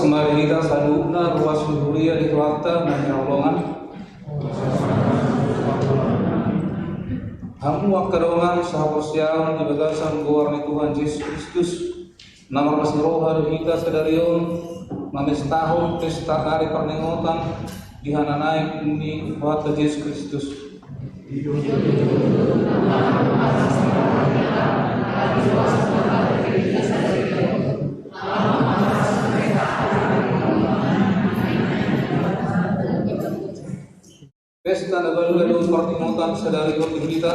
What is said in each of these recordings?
mari kita salubna ruas huria di wakta dan nyolongan hamu akarongan sahabat di bagasan guarni Tuhan Yesus Kristus nama pasiroha kita sedarion mamestahun pesta hari pernengotan di hananaik ini wakta Yesus Kristus pesta nagal-galon pertingotan sadari kita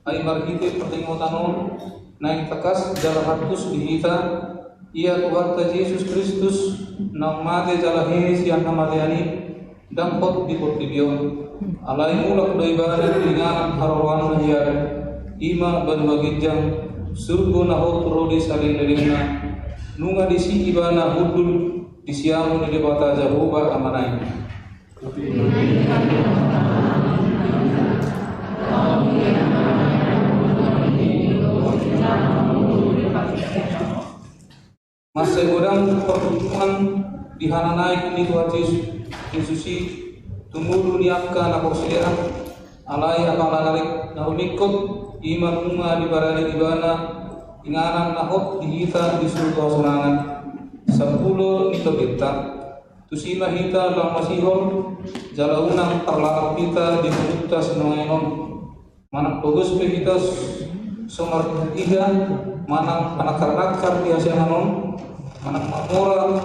ay margite pertingotanon naik tekas jala hartus di kita ia Tuhan Yesus Kristus nang mate jala henis yang namaliani dampot di portibion alai mulak doi bari dengan harawan hiar ima ban bagijang surgo nahot rodi saling derina nunga disi ibana hudul disiamu di debata Jehovah amanai Masih godang pertemuan di hana naik ini Tuhan Yesusi tumuru niapka na korsileran alai akang lanarik na humikot iman bunga di barali ibana inganan nahot di hita di surga serangan 10 nito kita tusima hita lang masihon jalaunang terlarap kita di kudutta senongenon manang bagus pe kita somar tiga manang panakar-nakar biasa nanon manang mamora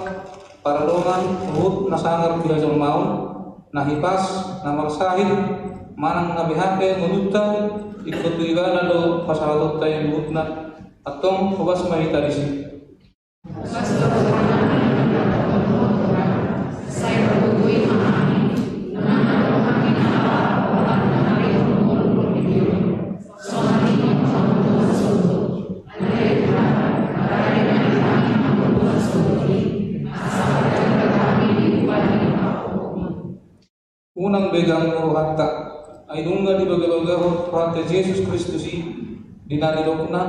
paradongan uhud nasangar biasa mau nahipas namar sahid manang nabihape ngudutta ikut ibana do pasalatot tayo uhudna atong hubas mahita disi unang begang muruhatta ay dunga di baga-baga hati Yesus Kristus dinalilokna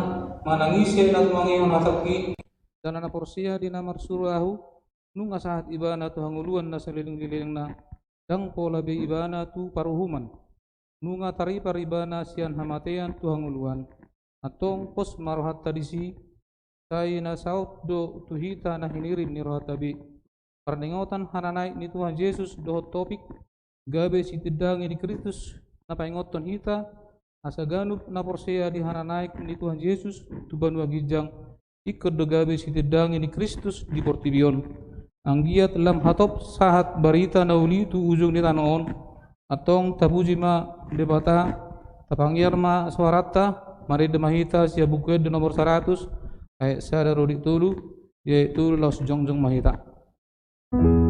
manangisi at mangiyon hataki dan na porsiya di namar surahu nunga saat ibana tu hanguluan na saliling-liling na dang pola be ibana tu paruhuman nunga taripar ibana sian hamatean tu hanguluan atong pos maruhatta disi say na saut do tuhita na hinirim ni rohatabi parningotan hananay ni Tuhan Yesus dohot topik gabe si tidang di Kristus na paingoton hita asa ganup na porseya di hananaik ni Tuhan Yesus tuban wagijang ikod do gabe si tidang di Kristus di portibion anggiat lam hatop sahat barita na uli tu ujung ni tanoon atong tabujima debata tapangyar ma suarata mari demahita sia buked nomor 100 ay sada rodi tulu yaitu los jongjong mahita Thank you.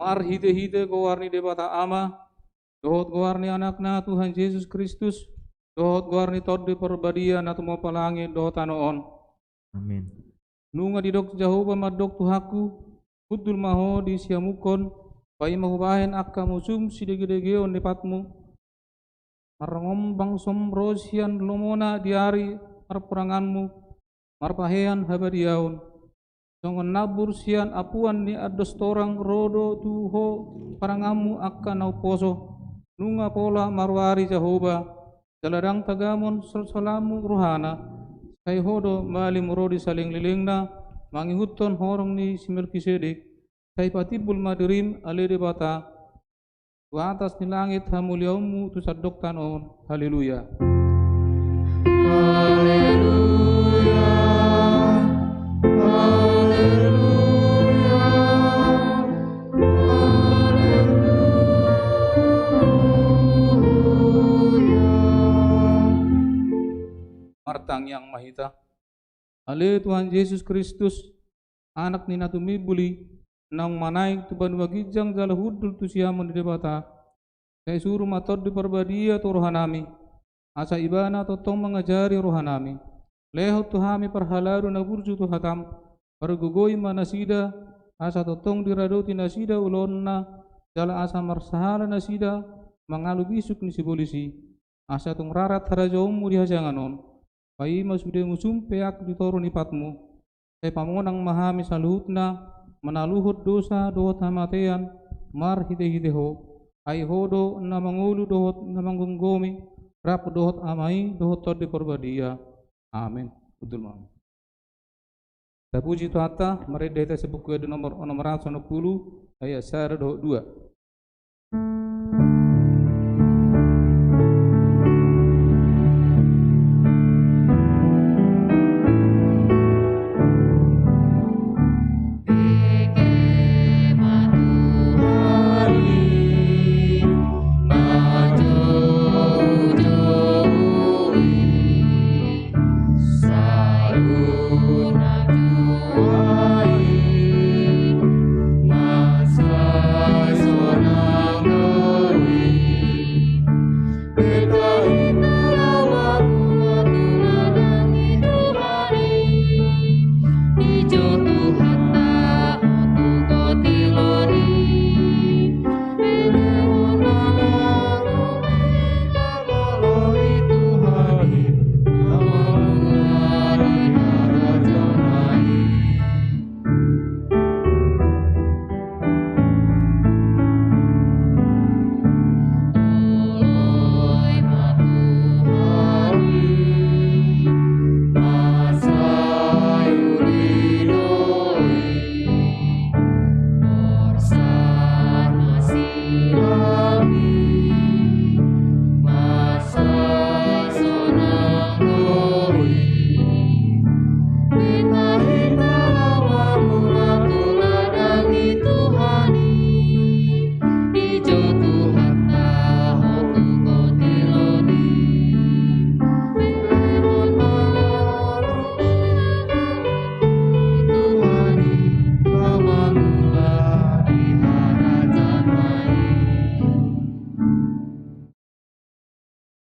Mar hite-hite ko warni debata ama, dohot ko warni anak na Tuhan Yesus Kristus, dohot ko warni tod di perbadia na tumapalangi dohot anoon. Amin. Nunga di dok Jehovah madok tuhaku, hudul maho di siamukon, pai mahubahin akka musum sidege-degeon depatmu. Marangom bangsom rosian lomona diari marperanganmu, marpahean habadiaun. Songon nabur sian apuan ni ados torang rodo tuho parangamu akka nauposo. Nunga pola marwari Jehovah, jaladang tagamon salamu ruhana. Kay hodo malim rodi saling lilingna, mangihuton horong ni si Melkisedek. Kay patibul madirim alede bata, ku atas ni langit hamuliamu tu sadok tanon. Haleluya. Haleluya. Haleluya. Haleluya. Martang yang mahita. Ale Tuhan Yesus Kristus, anak ni natumibuli, nang manaik tu banua gijang jala hudul tu siamon di debata. Kay suruh matod di perbadia tu rohanami. Asa ibana totong mengajari rohanami. Lehot tu hami perhalaru na burju tu hatam. Pergugoi manasida. Asa totong diradoti nasida ulonna. Jala asa marsahala nasida. Mangalu bisuk ni si polisi. Asa tung rarat harajomu di hajanganon. Pai masude musum peak ditorun ipatmu. Kay pamonang mahami saluhutna. Menaluhut dosa dohot hamatean mar hite-hiteho ay hodo na mangulu dohot na manggunggomi rap dohot amai dohot tod di perbadia. Amin. Betul mam. Tapuji Tuhan mari deta sebuku di nomor 610 ayat 2.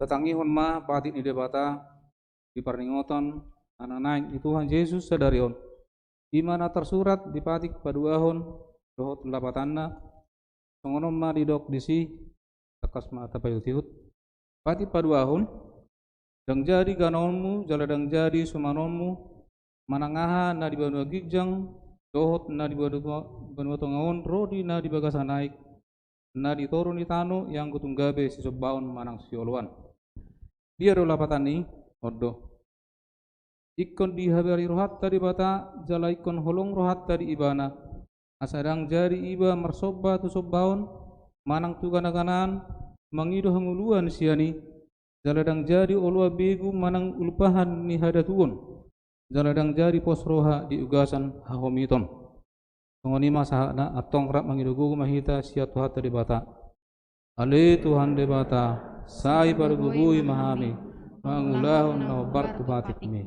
Tatangihon ma batin ide bata di parningoton anak naik di Tuhan Yesus sadarion. Di mana tersurat di patik paduahon dohot lapatanna songonom ma didok disi takas ma tapayutihut pati paduahon dang jadi ganonmu jala dang jadi sumanonmu manangaha na di banua gijang dohot na di banua tongaon rodi na di bagasa naik na di torun di tano yang kutunggabe si sobaon manang sioluan. Dia do lapatani ordo. Ikon di habari rohat tadi bata jala ikon holong rohat tadi ibana. Asadang jari iba marsoba tu sobaon manang tu ganaganan mangido hanguluan siani. Jaladang jari olua begu manang ulpahan ni hadatuon. Jaladang jari pos roha di ugasan hahomiton. Tungoni masahana atong rap mangido gugu mahita siat tuhat tadi bata. Ale Tuhan de bata. Sai pargugui mahami mangulahon na bartu batik mi.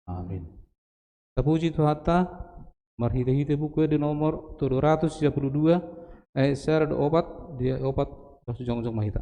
Amin. Tapuji Tuhan ta marhite-hite buku di nomor 732 Share do opat dia opat sujong-sujong mahita.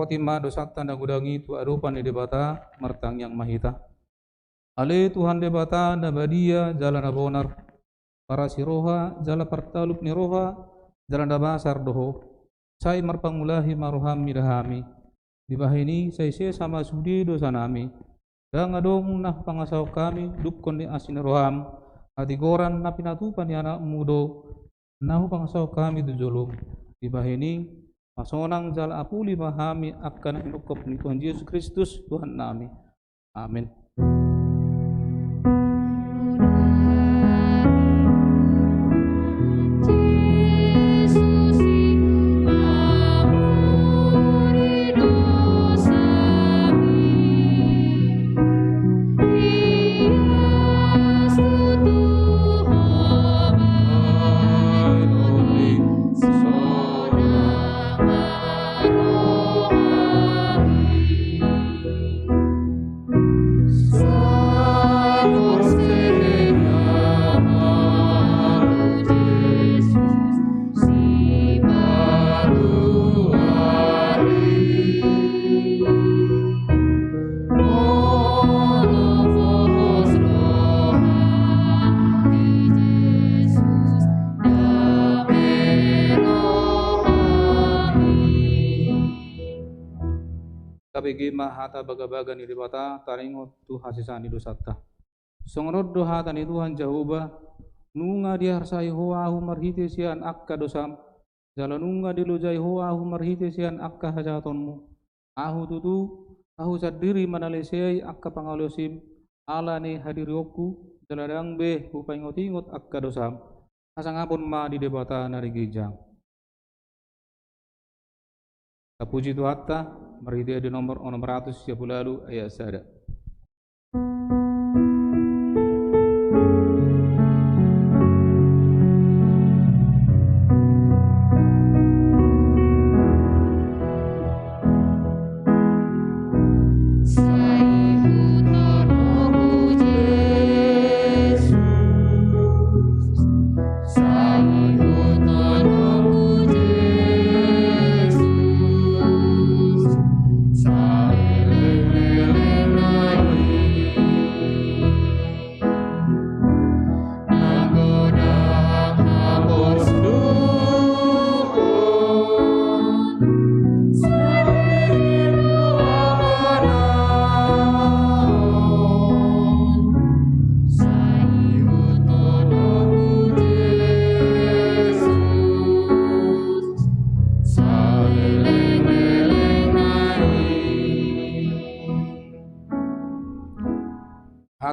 Fatima dosakta na gudangi tu arupan di debata martang yang mahita. Ale Tuhan debata na badia jalan abonar para siroha jala partalup ni roha jalan dabasar doho. Sai marpangulahi maruham midahami. Di bahini sai sama sudi dosa nami. Dan adong nah pangasaw kami dukon di asin roham. Atigoran na pinatupan ni anak mudo. Nahu pangasaw kami dujulung. Di bahini masonang jala apuli mahami akan inukop ni Tuhan Yesus Kristus Tuhan nami. Amin. Kabigi mahata bagabaga ni dibata taringot tu hasisani dosatta. Songrod do hata ni Tuhan Jehovah nunga diharsai hoahu marhite sian akka dosam jalanunga dilujai hoahu marhite sian akka hajatonmu ahu tutu ahu sadiri manalesei akka pangalosim ala ni hadirioku jaladang be hupaingot-ingot akka dosam asangapun ma di debata nari gijang. Puji Tuhatta, mari dia di nomor 600 siap lalu ayat sada. Sa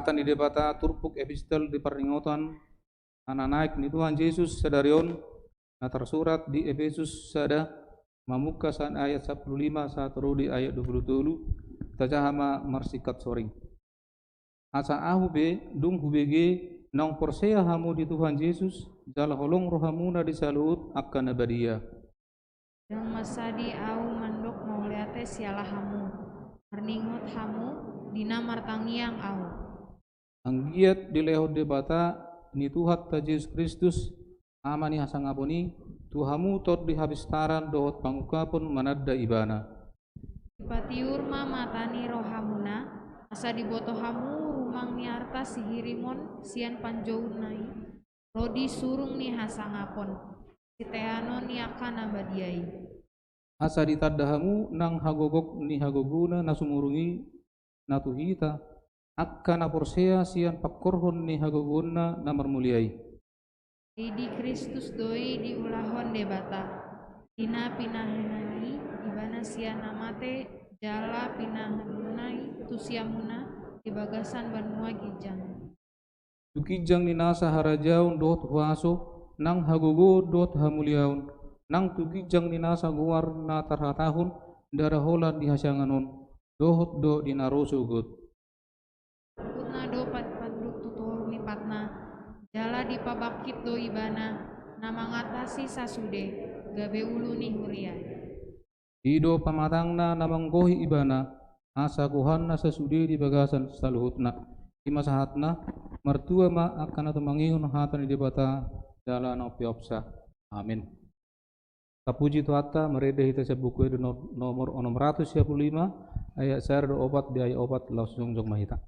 Hatan di debata turpuk epistel di peringotan anak naik ni Tuhan Yesus sadarion na tersurat di Efesus sada mamuka san ayat 15 satu di ayat 27 tajahama marsikat soring. Asa ahu be dung hubege nang persea hamu di Tuhan Yesus jala holong rohamuna di salut akan abadia. Yang masadi au mandok mauliate sialah hamu merningot hamu dina martangiang au. Anggiat di lehod debata ni Tuhan ta Yesus Kristus amani hasangaponi tuhamu tot di habistaran dohot pangukapun manadda ibana. Patiurma matani rohamuna asa diboto hamu rumang ni arta sihirimon sian panjounai rodi surung ni hasangapon siteano ni akan abadiai. Asa ditadahamu nang hagogok ni hagoguna nasumurungi natuhita akka na porsea sian pakkorhon ni hagoguna na marmuliai. Di Kristus doi diulahon debata dina pinahenani ibana sian namate jala pinahenunai tusiamuna di bagasan banua gijang. Tukijang ni nasa harajaun dot huaso nang hagogo dot hamuliaun nang tukijang ni nasa guar na tarhatahun daraholan di hasyanganon dohot do di narosugot. Putna do paduk tutur ni patna jala dipabakit do ibana namangatasi sasude gabe ulu ni huria. Ido pamatangna namanggohi ibana asa kuhanna sasude di bagasan saluhutna imasahatna mertua ma akan atau mangihun hatan di debata jala no piopsa. Amin. Kapuji Tuhan mereda hita sebuku itu nomor 655 ayat sar do opat di ayat opat langsung jong mahita.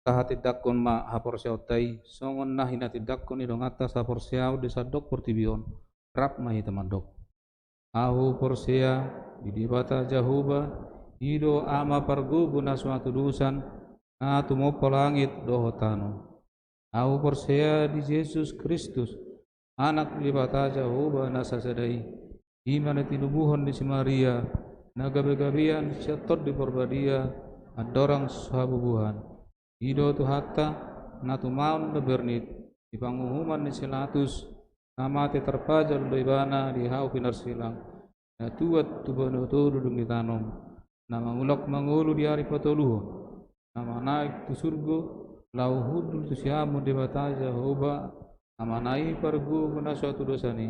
Tahatidakkon ma haporsiaw tay songon na hinatidakkon idong atas haporsiaw disadok portibion rap mahi temandok ahu porsia didibata jahuba ido ama pargubu na suatu dusan na tumopo langit dohotano Au percaya di Yesus Kristus, anak libata Jehovah nasasadai, iman tinubuhon di si Maria, nagabe-gabean siatot di porbadia, adorang sabubuhan. Ido tu hatta, natu maun na bernit, di pangumuman ni silatus, namate terpajal do ibana di hau pinar silang, na tuat tu banotodo dung ditanom, na mangulok mangulu di hari patoluho, nama naik tu surgo, lau hudul tu siamu di bataja hoba, nama naik pargu guna suatu dosani,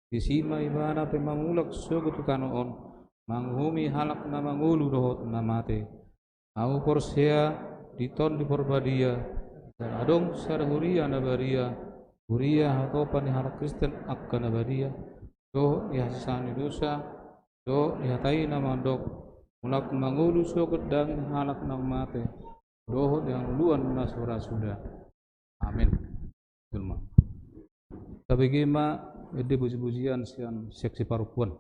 di sima ibana pe mangulak suku tu kanoon, manghumi halak na mangulu dohot namate, au porsea di ton di porbadia, dan adong sarhuria na baria, huria hatopan di halak Kristen akka na baria, do ihasani dosa, do ihatai na mandok, mulak mangulu suku dan halak na mate, dohot yang luan na sudah. Amin. Tulma. Tabigima ede puji-pujian sian seksi parupuan.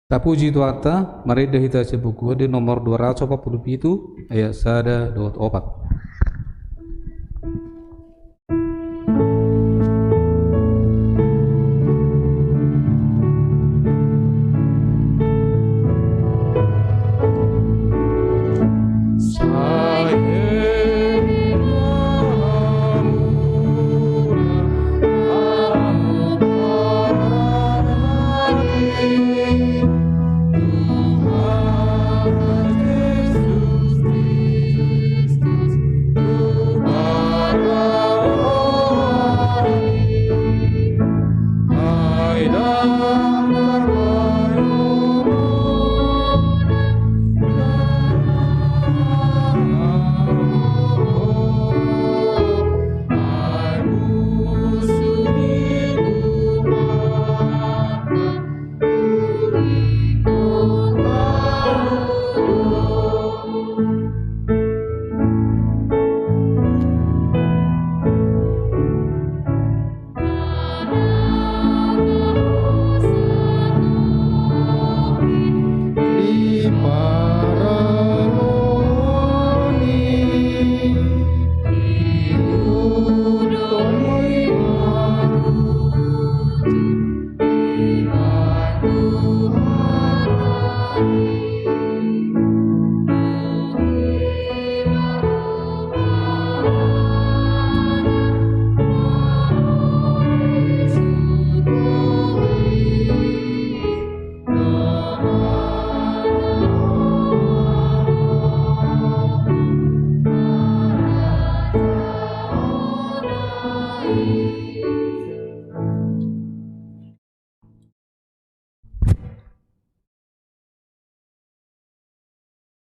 Tapuji Tuata, mareda hita sebuku di nomor 247 ayat 1-4.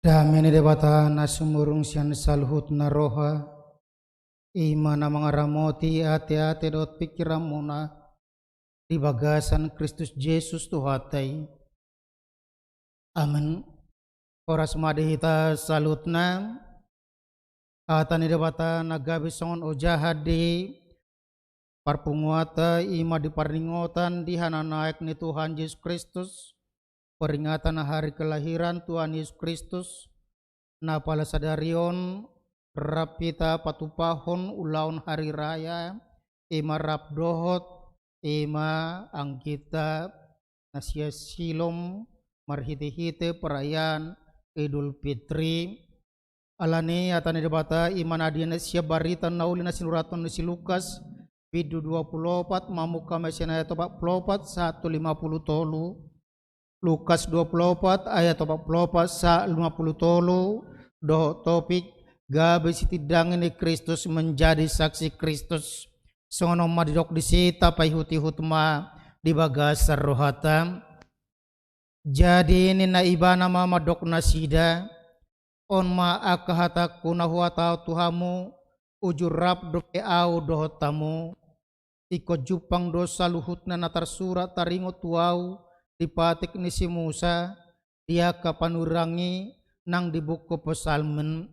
Damene debata nasumurung sian salhut na roha imana mangaramoti ate-ate dot pikiramuna di bagasan Kristus Yesus Tuhatai. Amin. Oras madihita salutna atani debata nagabi songon ojahad di parpunguata ima di paringotan di hananaik ni Tuhan Yesus Kristus. Peringatan hari kelahiran Tuhan Yesus Kristus na pala sadarion rapita patupahon ulaun hari raya ima rap dohot ima angkita nasia silom marhite-hite perayaan Idul Fitri alani atane debata iman adiana sia barita naulina sinuraton si Lukas video 24 mamuka mesena ayat 44 150 tolu Lukas 24 ayat 44 sa 50 tolu do topik gabe sitidang ini Kristus menjadi saksi Kristus songono madidok disita paihuti hutma di bagasar rohata jadi ini na ibana mama dok nasida on ma akahata kunahuata tuhamu ujurap doke au dohotamu iko jupang dosa luhutna natar surat taringo tuau dipatik ni si Musa dia kapanurangi nang di buku pesalmen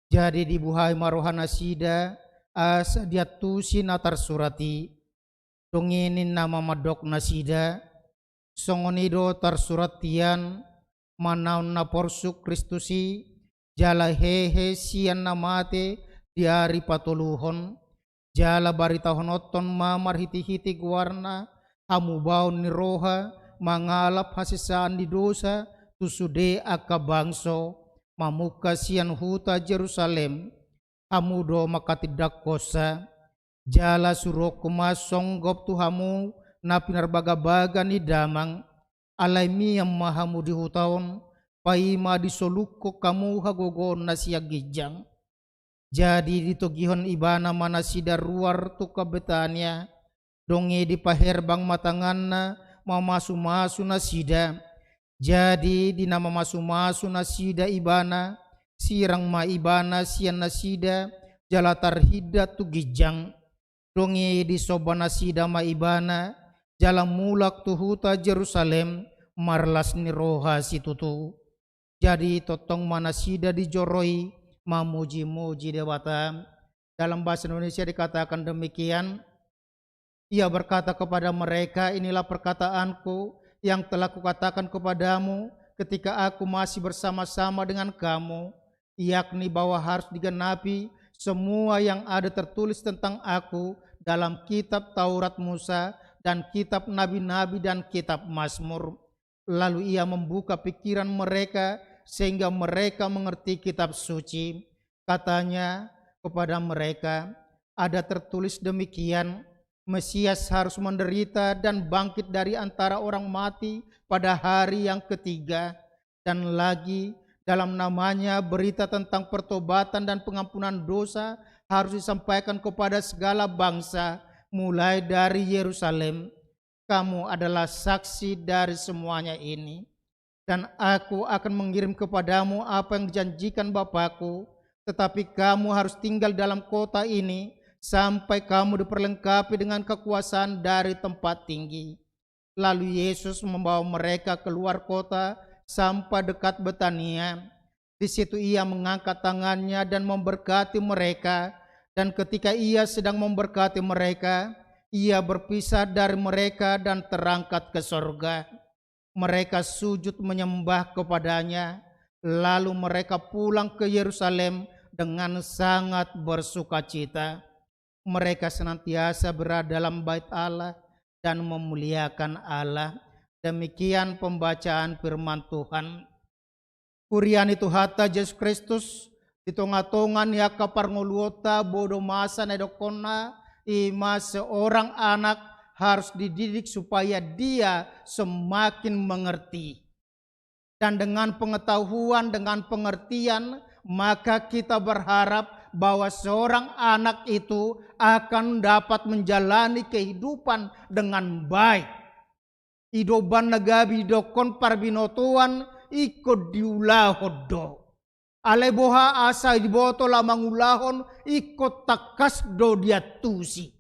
jadi dibuhai marohana sida as dia tusi natar surati donginin nama madok nasida songonido tar suratian manaun na porsuk Kristusi jala hehe sian namate diari patuluhon jala barita honoton mamar hiti-hiti guarna hamubaun ni roha mangalap hasisaan di dosa tusude aka bangso mamuka sian huta Jerusalem amudo makatidak kosa jala suruh kumasong gop tuhamu na pinarbaga-baga ni damang alay miyam mahamu di hutaon paima disoluko kamu hagogon na siya gijang jadi ditogihon ibana manasida ruar tu kabetanya donge di paherbang matangan na mamasu-masu nasida jadi di nama masu-masu nasida ibana sirang ma ibana sian nasida jalatar hidat tu gijang donge di soba nasida ma ibana jalan mulak tu huta Jerusalem marlas ni roha situtu jadi totong manasida dijoroi mamuji-muji dewata dalam bahasa Indonesia dikatakan demikian. Ia berkata kepada mereka, inilah perkataanku yang telah kukatakan kepadamu ketika aku masih bersama-sama dengan kamu, yakni bahwa harus digenapi semua yang ada tertulis tentang aku dalam kitab Taurat Musa dan kitab Nabi-Nabi dan kitab Mazmur. Lalu ia membuka pikiran mereka sehingga mereka mengerti kitab suci. Katanya kepada mereka, ada tertulis demikian, Mesias harus menderita dan bangkit dari antara orang mati pada hari yang ketiga. Dan lagi dalam namanya berita tentang pertobatan dan pengampunan dosa harus disampaikan kepada segala bangsa mulai dari Yerusalem. Kamu adalah saksi dari semuanya ini. Dan aku akan mengirim kepadamu apa yang dijanjikan Bapakku, tetapi kamu harus tinggal dalam kota ini sampai kamu diperlengkapi dengan kekuasaan dari tempat tinggi. Lalu Yesus membawa mereka keluar kota sampai dekat Betania. Di situ ia mengangkat tangannya dan memberkati mereka. Dan ketika ia sedang memberkati mereka, ia berpisah dari mereka dan terangkat ke sorga. Mereka sujud menyembah kepadanya. Lalu mereka pulang ke Yerusalem dengan sangat bersukacita. Mereka senantiasa berada dalam bait Allah dan memuliakan Allah. Demikian pembacaan firman Tuhan. Kurian itu hata Yesus Kristus di tonga-tongan ya kaparngoluota bodo masa nedokona ima seorang anak harus dididik supaya dia semakin mengerti. Dan dengan pengetahuan, dengan pengertian, maka kita berharap bahwa seorang anak itu akan dapat menjalani kehidupan dengan baik. Idoban nagabi dokon parbinotuan ikut diulahodo. Aleboha asa diboto lamang ulahon ikut takas do dia tusi.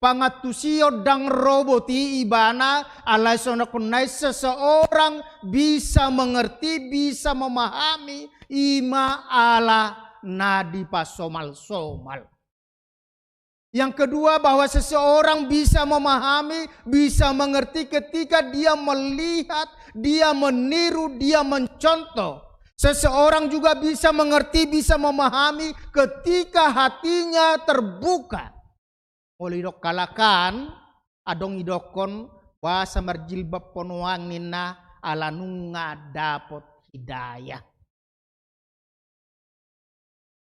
Pangatusio dang roboti ibana alai sonakunai seseorang bisa mengerti, bisa memahami ima ala nadi pasomal-somal. Yang kedua, bahwa seseorang bisa memahami, bisa mengerti ketika dia melihat, dia meniru, dia mencontoh. Seseorang juga bisa mengerti, bisa memahami ketika hatinya terbuka. Oleh dok kalakan, adong idokon bahasa marjilbab ponuang nina alanunga dapot hidayah.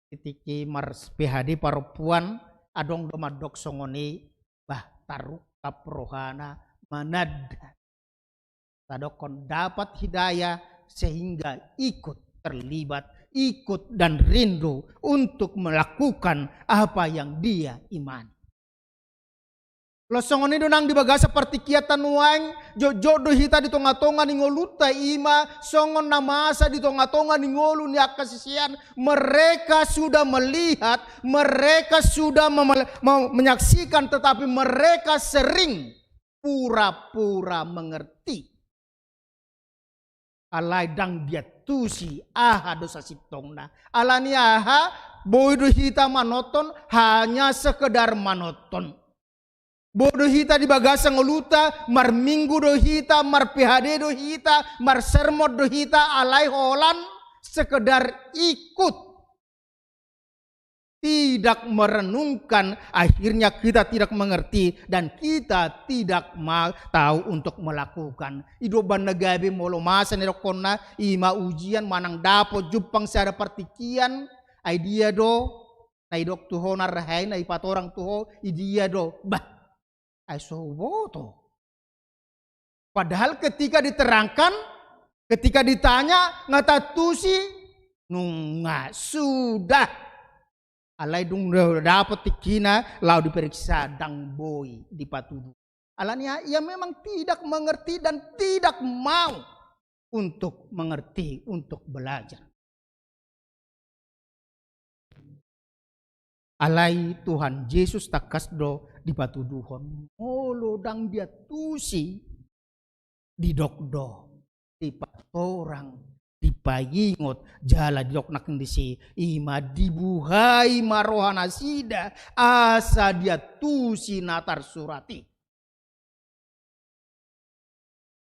Ketiki mars PHD perempuan adong domadok songoni bah taruk kaprohana manad. Tadokon dapat hidayah sehingga ikut terlibat, ikut dan rindu untuk melakukan apa yang dia imani. Losongon ini nang dibaga seperti kiatan wang jodoh hita di tonga-tonga ni ngoluta ima songon namasa di tonga-tonga ni ngolu ni akasisian. Mereka sudah melihat, mereka sudah menyaksikan, tetapi mereka sering pura-pura mengerti. Alai dang dia tusi aha dosa sitongna. Alani aha bodoh hita manoton hanya sekedar manoton. Bodoh hita di bagasa ngoluta, mar minggu do hita, mar PHD do hita, mar sermot do hita, alai holan sekedar ikut. Tidak merenungkan, akhirnya kita tidak mengerti dan kita tidak tahu untuk melakukan. Idoban nagabi molo masa nerokona ima ujian manang dapo jupang seada partikian, ay dia do, na idok tuho narahay, na ipatorang tuho, idia do, bah. Ay soboto. Padahal ketika diterangkan, ketika ditanya ngatatusi, nunga sudah. Alay dung dapat tikina lau diperiksa dang boy dipatudu. Alanya ia memang tidak mengerti dan tidak mau untuk mengerti, untuk belajar. Alai Tuhan Yesus takasdo di patuduhon. Molo dang dia tusi di dokdo, di patorang, di payingot, jala di dok nak ndisi, ima dibuhai marohana sida, asa dia tusi natar surati.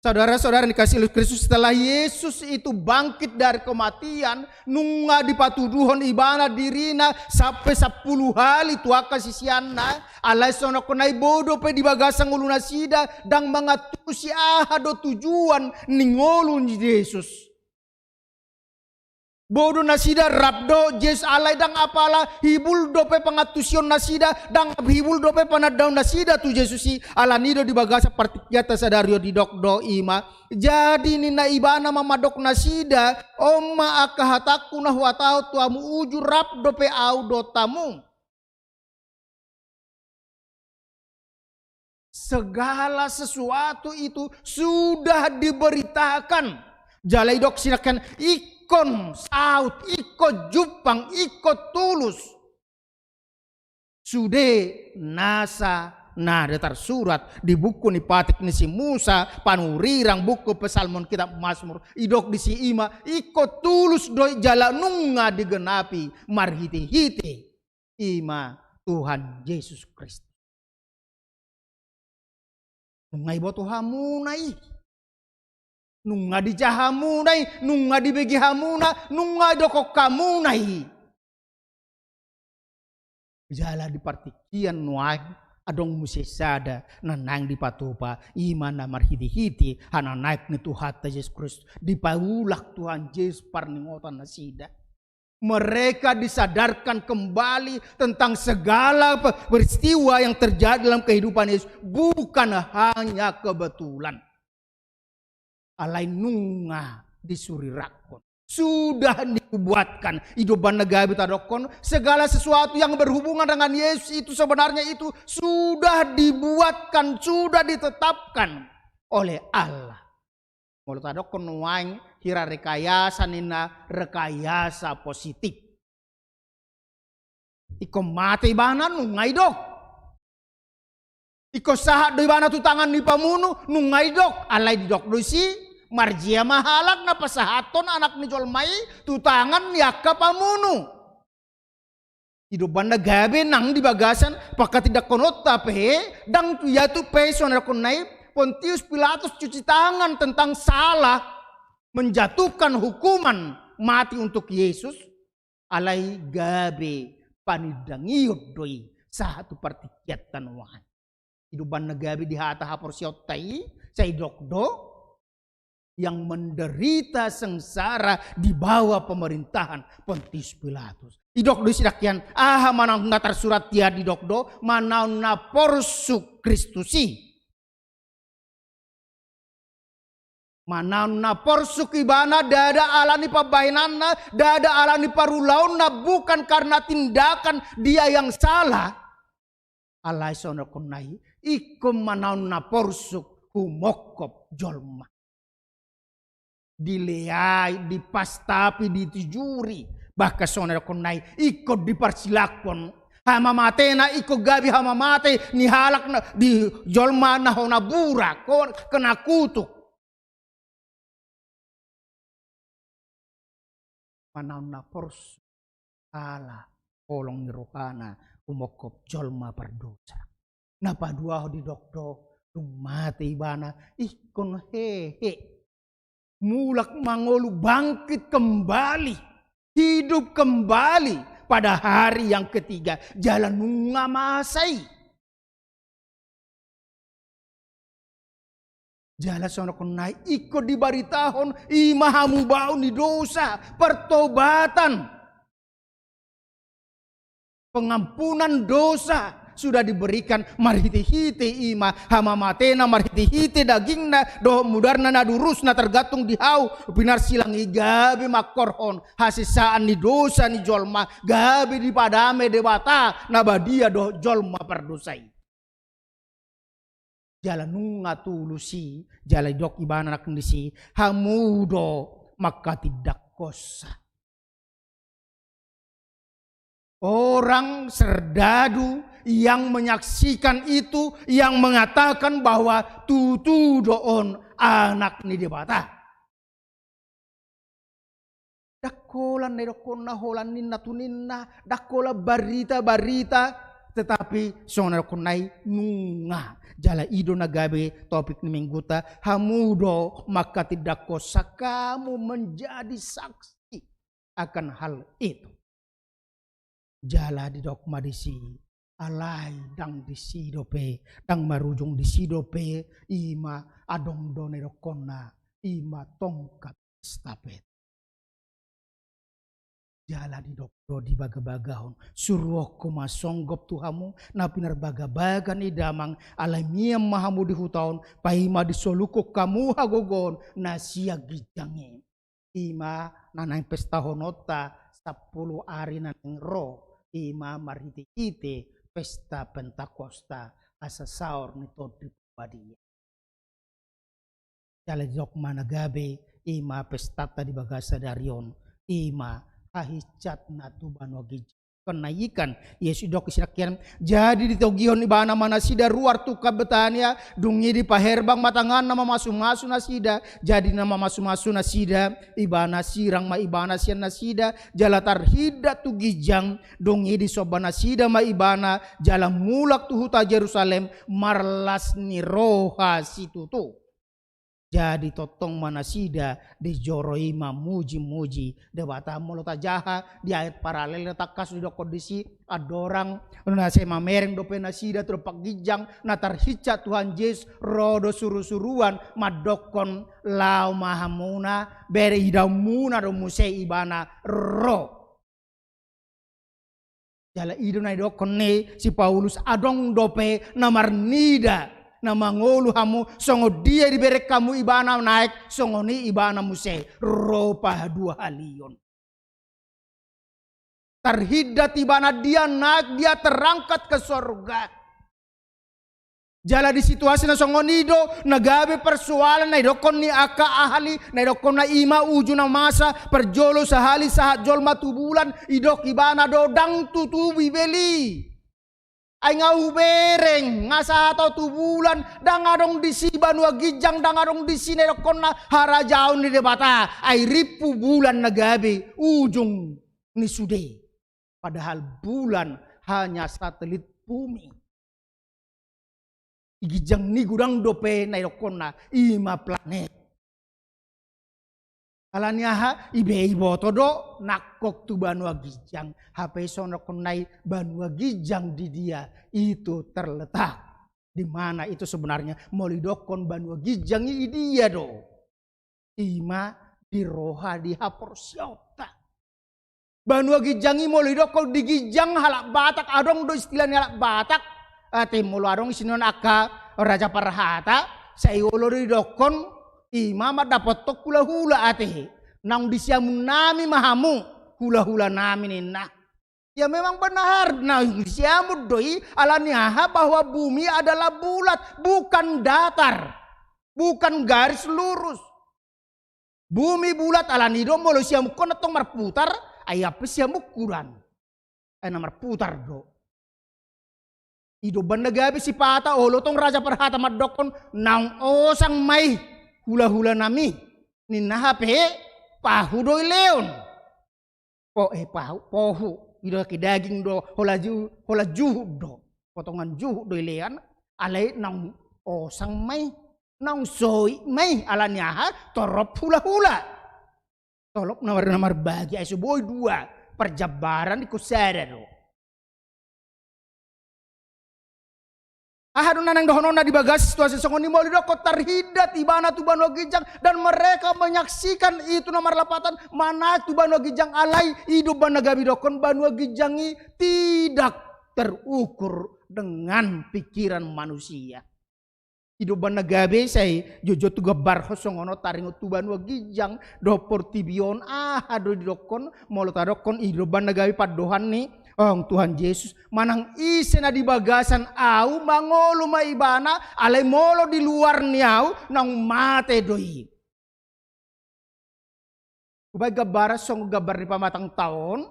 Saudara-saudara dikasih oleh Kristus, setelah Yesus itu bangkit dari kematian, nunga di patuduhon ibana dirina sampai 10 hari tua kasisianna, alai sono konai bodo pe di bagasang uluna sida dan mengatusi do tujuan ningolun Yesus. Bodo nasida rabdo jes alai dang apala hibul dope pangatusion nasida dang hibul dope panadaw nasida tu Jesusi ala nido di bagasa partikyata sadario di dokdo ima. Jadi nina ibana mamadok nasida oma akahataku na huatao tuamu uju rabdo pe audo tamu. Segala sesuatu itu sudah diberitakan. Jalai dok silakan ikon saut, iko jupang, iko tulus. Sude nasa nada tersurat di buku ni patik ni si Musa panurirang buku pesalmon kitab Mazmur idok di si ima iko tulus doi jala nunga digenapi marhiti-hiti ima Tuhan Yesus Kristus. Nungai boto hamunai. Nunga di jahamunai, nunga di begi hamuna, nunga doko kamunai. Jala di partikian nuai, adong musesada, nanang di patupa, iman namar hiti-hiti, hana naik ni Tuhan Yesus Kristus, dipaulak Tuhan Yesus parningotan nasida. Mereka disadarkan kembali tentang segala peristiwa yang terjadi dalam kehidupan Yesus, bukan hanya kebetulan. Alai nunga disurirakon. Sudah dibuatkan hidupan negabi tadokon. Segala sesuatu yang berhubungan dengan Yesus itu sebenarnya itu sudah dibuatkan, sudah ditetapkan oleh Allah. Mulut tadokon nuaing hira rekayasa nina rekayasa positif. Iko mati bana nungai dok. Iko sahat do ibana tu tangan ni pamunu nungai dok. Alai di dok dosi. Marjia mahalak na pasahaton anak ni jolmai tu tangan yakka pamunu. Hidup banda gabe nang di bagasan paka tidak konot tape dang tu ya tu peso na konai Pontius Pilatus cuci tangan tentang salah menjatuhkan hukuman mati untuk Yesus alai gabe panidangiot doi satu partikyat tanuan. Hidup banda gabe di hata hapor siyotai say dokdo yang menderita sengsara di bawah pemerintahan Pontius Pilatus. Idok do sidakyan manang ngatar surat dia di dokdo manaon na porsu Kristusi. Manaon na porsu kibana dada alani pabainanna dada alani parulaunna bukan karena tindakan dia yang salah. Alai sono kunai ikum manaon na porsu humokop jolma. Dileai, dipastapi, ditujuri. Bahkan saudara konai ikut dipersilakon. Hama matena ikut gabi hama mate ni halak na di jolma na hona bura kena kutuk. Manauna pors ala kolong ni rohana umokop jolma berdosa. Napa dua di dokdo mate ibana ikon hehe. Mulak mangolu bangkit kembali, hidup kembali pada hari yang ketiga. Jalan nunga masai. Jalan sono konai ikut di baritahon imahamu bau ni dosa pertobatan. Pengampunan dosa sudah diberikan marhiti-hiti ima hama matena marhiti-hiti dagingna doh mudarna na durusna tergantung di hau binar silang igabi makorhon hasisaan ni dosa ni jolma gabi di padame debata nabadia doh jolma perdosai. Jalan nunga tulusi jalan dok ibana nakendisi hamudo maka tidak kosa. Orang serdadu yang menyaksikan itu yang mengatakan bahwa tutu doon anak ni debata. Dakola nedokona holan ninna tuninna dakola barita tetapi sonar konai nunga Jala ido nagabe topik ni mingguta hamudo maka tidak kosa kamu menjadi saksi akan hal itu. Jala di dokma di si alai dang di si dope dang marujung di si dope ima adong done dokona ima tongkat stapet. Jala di dokdo di baga-bagahon suruh kuma songgop tuhamu na pinar baga-baga ni damang alamiam mahamu di hutaon pahima di soluko kamu hagogon na siag gijangi ima nanay pesta honota 10 hari naneng ro ima mariti ite pesta pentakosta asa saor ni todri padia. Jala di dok managabe ima pestata di bagasa darion ima hahicat na tuban wagi kenaikan Yesus dok isirakian jadi di togion ibana mana sida ruar tuka betania dungi di paherbang matangan nama masu-masu nasida jadi nama masu-masu nasida ibana sirang ma ibana sian nasida jala tarhida tu gijang dungi di soba nasida ma ibana jala mulak tu huta Yerusalem marlas ni roha situtu. Jadi totong manasida di joroi muji-muji debata molota jaha di ayat paralel takas di kondisi adorang na sema mereng dope nasida terpak gijang na tarhica Tuhan Yesus rodo suru-suruan madokon lau mahamuna bere idamuna do muse ibana ro. Jala idu na dokon ne si Paulus adong dope namar nida na mangolu hamu songo dia diberi kamu ibana naik songo ni ibana muse ropa 2 halion terhidat ibana dia naik dia terangkat ke sorga. Jala di situasi na songo nido nagabe persoalan na idokon ni aka ahali na idokon na ima uju na masa perjolo sahali sahat jolma tubulan idok ibana dodang tutubi beli ay nga ubereng nga sa ato tubulan dangadong di si banwa gijang dangadong di si nerokon na harajaon ni debata ay ripu bulan na gabi ujung ni sude padahal bulan hanya satelit bumi igijang ni gudang dope na nerokon na 5 planet alanya ha ibe iboto do nakok tu banua gijang HP sono konai banua gijang di dia itu terletak di mana itu sebenarnya molidokon banua gijang i dia do ima di roha di hapor siota banua gijang i molidokon di gijang halak batak adong do istilahnya halak batak ate molo adong isinon aka raja parhata sayolo di dokon imama dapat tok hula-hula ate nang disiamu nami mahamu hula-hula nami nina ya memang benar nang disiamu doi alaniaha bahwa bumi adalah bulat bukan datar bukan garis lurus bumi bulat alanido molo siamu kono tong marputar ayap siamu kuran ay marputar do ido bandagabi si pata olo tong raja perhata madokon nang osang mai hula-hula nami nina hape pahu doi leon pahu ido ke daging do hola juhu do potongan juhu doi lean alai nang osang mai nang soi mai alanya ha torop hula-hula tolok namar bagi asu boy 2 perjabaran di kusada do ahadun nanang dohonona di bagas situasi songoni moli doko terhidat ibana tuban wagijang dan mereka menyaksikan itu nomor lapatan mana tuban wagijang alai hidup banagabi dokon ban wagijangi tidak terukur dengan pikiran manusia hidup banagabi say jojo tu gabar hosongono taringo tuban wagijang do portibion ahadu di dokon molo tadokon hidup banagabi padohan ni oh Tuhan Yesus manang isi na di bagasan au mangolo maibana alay molo di luar niau nang mate doi. Kubay gabara song gabar ni pamatang taon.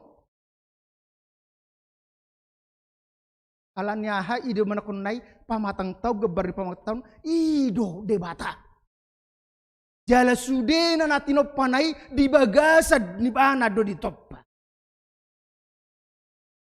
Alan niya ha ido manakunay pamatang tao gabar ni pamatang taon ido debata. Jala sude na natin panay di bagasan ni bana do di topa.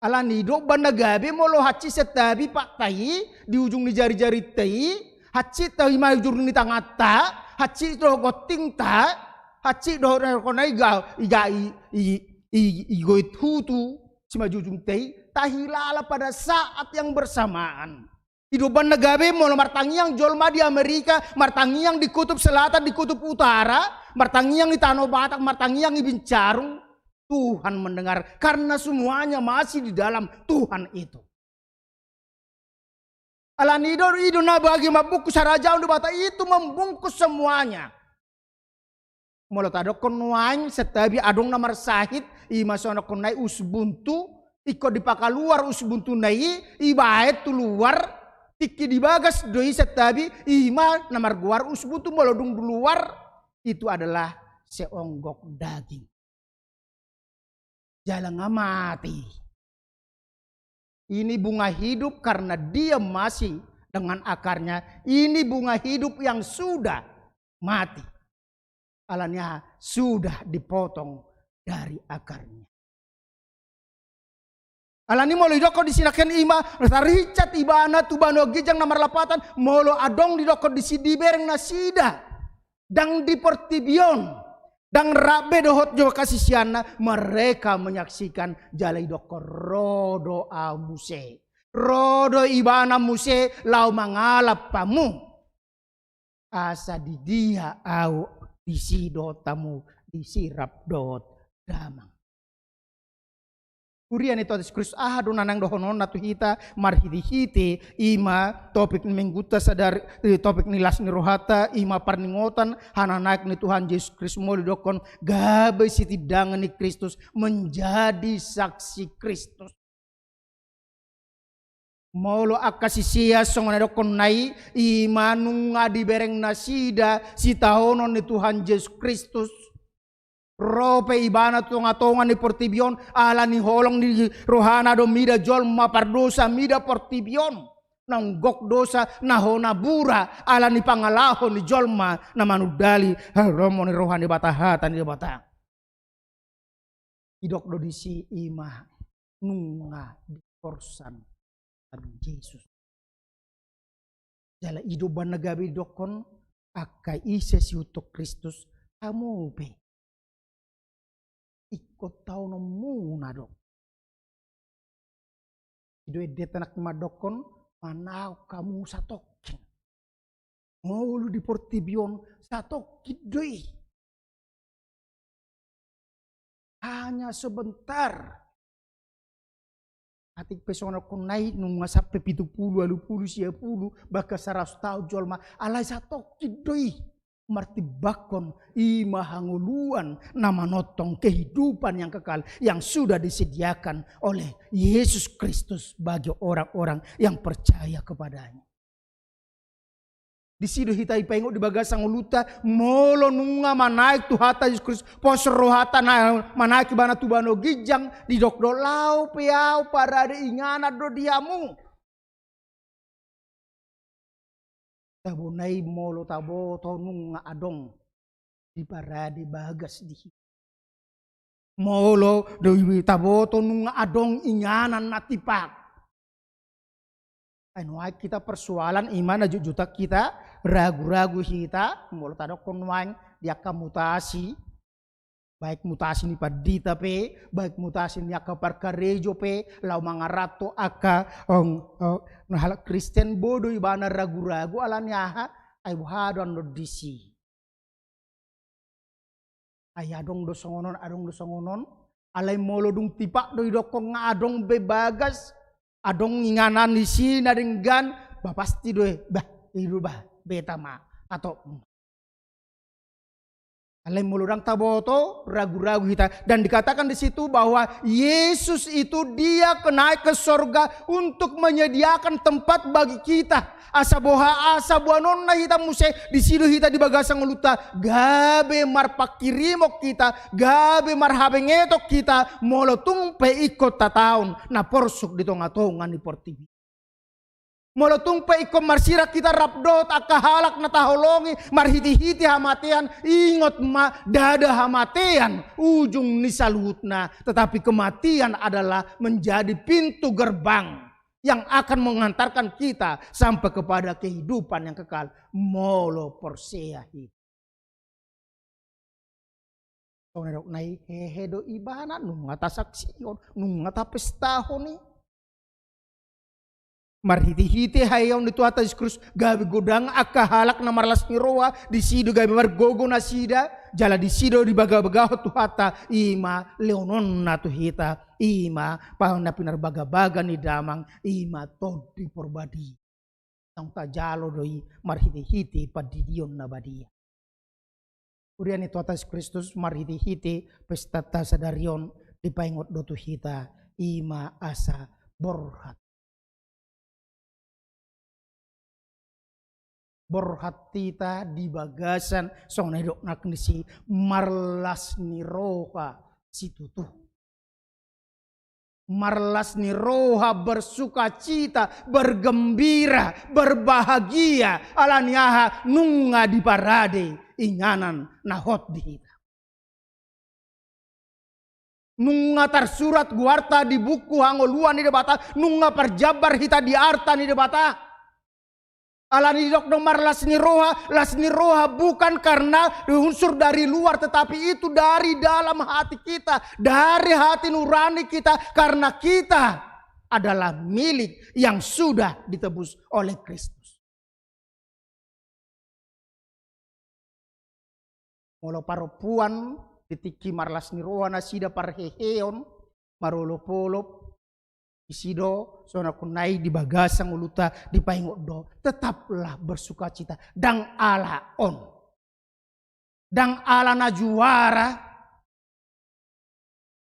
Alanido banagabi molo hachi setabi pak tai di ujung ni jari-jari tai hachi tahi mai ujung ni tangata hachi do goting ta hachi do konai ga i goit hutu si maju ujung tai tahilala pada saat yang bersamaan. Hidupan negabe molo martangi yang jolma di Amerika, martangi yang di kutub selatan, di kutub utara, martangi yang di Tanah Batak, martangi yang di Bincarung. Tuhan mendengar karena semuanya masih di dalam Tuhan itu. Alanido iduna bagi mabuku saraja di bata itu membungkus semuanya. Molo tado konwain setabi adong namar sahid ima sono konai usbuntu iko dipaka luar usbuntu nai ibaet tu luar tiki dibagas doi setabi ima namar guar usbuntu molo dung luar itu adalah seonggok daging. Jalan mati. Ini bunga hidup karena dia masih dengan akarnya. Ini bunga hidup yang sudah mati. Alanya sudah dipotong dari akarnya. Alani molo idoko disinakan ima ricat ibana tubano gijang nomor lapatan molo adong didoko disidibereng nasida dang di Portibion. Dan rabe dohot jo kasih siana mereka menyaksikan jalai doko rodo amuse. Rodo ibana muse lau mangalap pamu. Asa di dia au disido tamu disirap dot damang. Kurian itu atas Kristus ahadu nanang dohonon natu hita marhiti ima topik mengguta sadar topik nilas ni rohata ima parningotan hana naik ni Tuhan Yesus Kristus mau didokon gabe siti dangan ni Kristus menjadi saksi Kristus. Molo akasisia songon dokon nai ima nunga dibereng nasida si tahonon ni Tuhan Yesus Kristus. Rope ibana tonga-tonga ni Portibion ala ni holong ni rohana do mida jol mapardosa mida Portibion nang gok dosa nahona bura ala ni pangalahon ni jolma na manudali romo ni rohani batahatan ni bata idok do disi ima nunga di korsan Yesus jala ido banagabi dokon akai ise si utok Kristus kamu be ikut tahu nomuna dok. Idoi detanak madokon manau kamu satokin. Mau di Portibion satokin doi. Hanya sebentar. Atik pesona kon naik nunga sampai 70, 80, 60 bahkan 100 tahun jolma alai satokin doi. Martibakon ima hanguluan nama notong kehidupan yang kekal yang sudah disediakan oleh Yesus Kristus bagi orang-orang yang percaya kepadanya. Di sido hitai pengok di bagasang uluta molo nunga manaik tu hata Yesus Kristus pos rohata na manaik bana tu bano gijang di dok do lau piau para de ingana do diamu. Tabo nai molo tabo tonung nga adong di parade bagas di molo dewi tabo tonung nga adong inganan natipak. Ano ay kita persoalan iman na juta kita ragu-ragu kita molo tadok konwang dia mutasi baik mutasi ni padita pe baik mutasi ni aka parkarejo pe lau mga rato aka nahala Kristen bodo ibana ragu-ragu alanya ay wahadon do disi ay adong do songonon alay molo dung tipak do idokong nga adong bebagas adong inganan di sini dengan pasti do bah idu bah betama atau alai mulurang taboto ragu-ragu kita dan dikatakan di situ bahwa Yesus itu dia naik ke sorga untuk menyediakan tempat bagi kita. Asa boha asa buanon na kita muse di situ kita di bagasang uluta gabe marpakirimok kita gabe marhabengetok kita molotung pe ikot tataon na porsuk di tonga-tonga ni Portibi. Molotung pa ikom marsira kita rapdot akahalak na taholongi marhiti-hiti hamatian ingot dada hamatian ujung nisaluhut na, tetapi kematian adalah menjadi pintu gerbang yang akan mengantarkan kita sampai kepada kehidupan yang kekal. Molo porsea hit. Sonerok nai hehedo ibana nungata saksion nungata pestahon ni. Marhiti-hiti hayaw nito atas krus gabi godang akahalak na marlas ni roa di sido gabi margogo na sida jala di sido di baga-baga tu hata ima leonon na tu hita ima pahon na pinarbaga-baga ni damang ima tod di porbadi ang tajalo doi marhiti-hiti padidion na badia. Urian itu atas Kristus marhiti-hiti pestata sadarion di paingot do tu hita ima asa borhat. Berhatita di bagasan song nedok nak nisi marlas ni roha situtu. Marlas ni roha bersuka cita, bergembira, berbahagia. Alaniaha nunga di parade inganan nahot di hita. Nunga tersurat guarta di buku hangoluan di debata. Nunga perjabar hita di arta di debata. Alani dok nomar las ni roha bukan karena unsur dari luar, tetapi itu dari dalam hati kita, dari hati nurani kita, karena kita adalah milik yang sudah ditebus oleh Kristus. Molo paropuan ditiki marlas ni roha nasida parheheon marolopolop isido sona kunai di bagasang uluta di paingot do, tetaplah bersuka cita dang ala on dang ala na juara,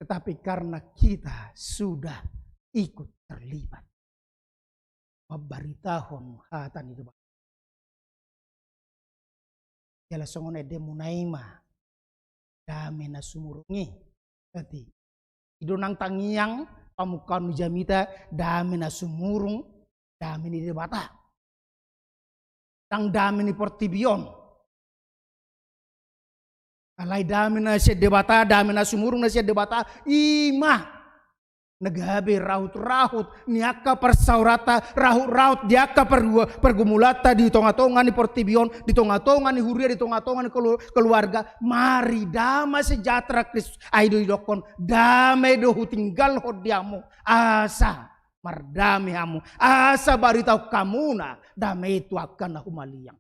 tetapi karena kita sudah ikut terlibat mabaritahon hatan itu jala songone demunaima dame na sumurungi tadi idonang tangiang pamukan jamita dami na sumurung dami ni debata tang dami ni portibion alai dami na siya debata dami na sumurung na siya debata ima nagabi raut-raut niaka persaurata raut-raut diaka pergumulata di tonga-tonga ni portibion di tonga-tonga ni huria di tonga-tonga ni keluarga. Mari damai sejahtera Kristus aido idokon damai dohu tinggal hodiamu asa mardami hamu asa baritau kamuna damai itu akan humaliang.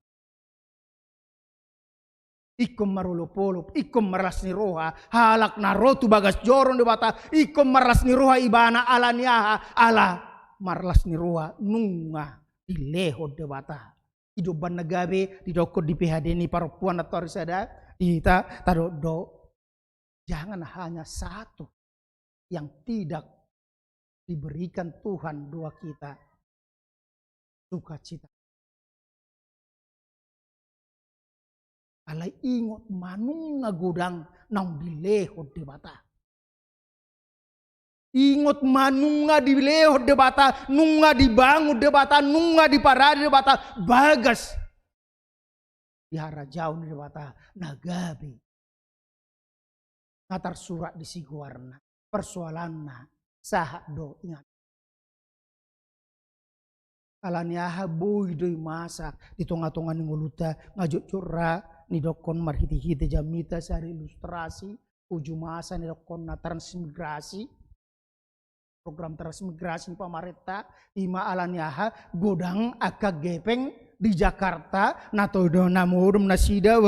Ikom marulupulup, ikom maras ni roha, halak na rotu bagas joron di bata, ikom maras ni roha ibana alaniaha, ala marlas ni roha nunga dileho di bata. Hidupan nagabe, didokot di PHD ni perempuan atau risada, kita taruh do. Jangan hanya satu yang tidak diberikan Tuhan doa kita, sukacita. Alai ingot manunga gudang nang dileho de bata. Ingot manunga dileho de bata, nunga dibangun de bata, nunga diparade de bata, bagas. Dihara jauh de bata, nagabi. Ngatar surat di siguarna, persoalanna, sahat do ingat. Alaniaha boy doi masa di tonga-tonga ni nguluta ngajuk curra ni dokon marhiti-hiti jamita sari ilustrasi uju masa ni dokon na transmigrasi program transmigrasi pamareta ima alaniaha godang aka gepeng di Jakarta nato do namurum nasida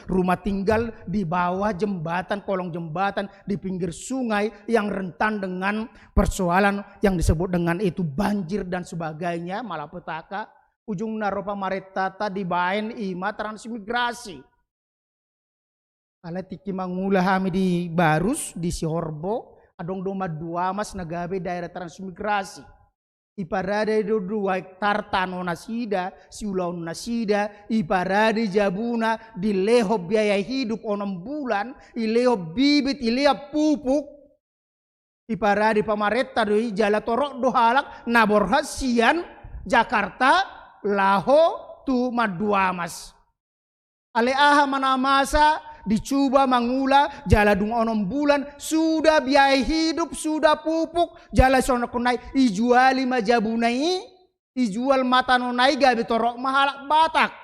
rumah tinggal di bawah jembatan, kolong jembatan di pinggir sungai yang rentan dengan persoalan yang disebut dengan itu banjir dan sebagainya, malapetaka. Ujung naropa maretata di baen ima transmigrasi. Ala tiki mangulah kami di Barus di Sihorbo adong doma dua mas nagabe daerah transmigrasi. Iparade do 2 hektar tanah nasida, siulau nasida, iparade jabuna, dileho biaya hidup 6 bulan, ileho bibit, ileho pupuk, iparade pamareta doi jala torok do halak, nabor hasian, Jakarta laho tu Maduamas. Ale aha mana masa dicoba mangula jala dung onom bulan sudah biaya hidup sudah pupuk jala sono kunai ijuali majabunai ijual mata nonai gabi torok mahalak batak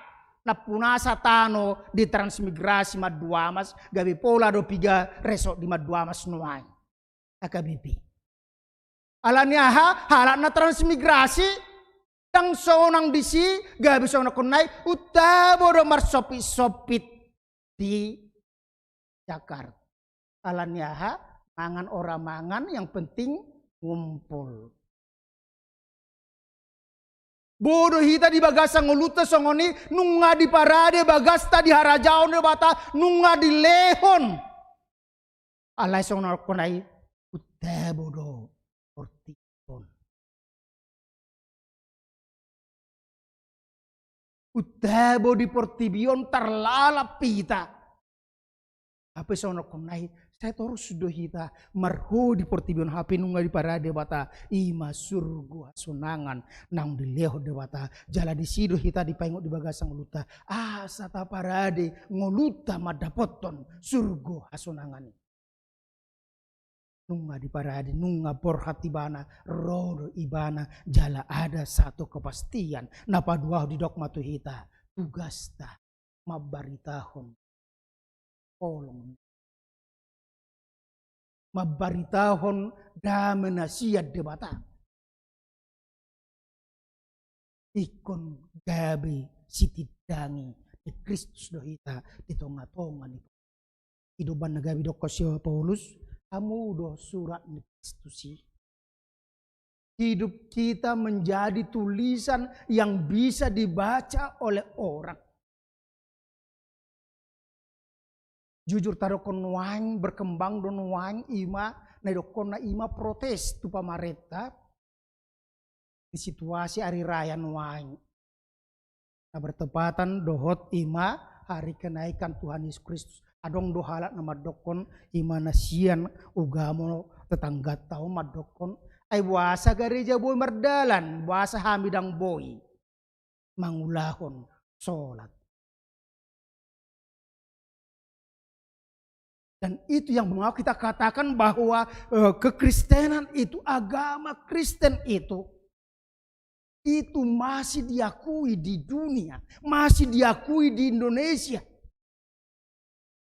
na punasa tano di transmigrasi Maduamas gabi pola do piga resok di Maduamas nuai akabibi alanya halak na transmigrasi yang sonang disi gabi sono kunai utabo do marsopit di Jakarta. Alanya mangan orang mangan yang penting ngumpul. Bodoh hita di bagasa ngoluta songoni nunga di parade bagasta di harajaon de bata nunga di lehon. Alai sono konai utabo do portipon. Utabo di portibion terlalap pita. Apa sono konai saya terus sudah hita marho di portibion HP nunga di parade bata ima surga sunangan nang di leho de bata jala di sido hita di pengok di bagasang luta sata parade ngoluta madapoton surga asunangan nunga di parade nunga borhat ibana rodo ibana jala ada satu kepastian napa dua di dok matu hita tugas ta mabaritahon kolong mabaritahon damenasiat debata ikon gabi sitidangi di Kristus dohita di tonga-tonga ni hidupan nagabi dokosyo Paulus kamu do surat ni Kristusi hidup kita menjadi tulisan yang bisa dibaca oleh orang. Jujur taro kon wang berkembang don wang ima nedokon na ima protes tu pamareta di situasi hari raya wang. Nah bertepatan dohot ima hari kenaikan Tuhan Yesus Kristus. Adong dohalat nama dokon ima nasian ugamo tetangga tau madokon ay buasa gereja boy merdalan buasa hamidang boy mangulahon solat. Dan itu yang mau kita katakan bahwa kekristenan itu, agama Kristen itu masih diakui di dunia, masih diakui di Indonesia.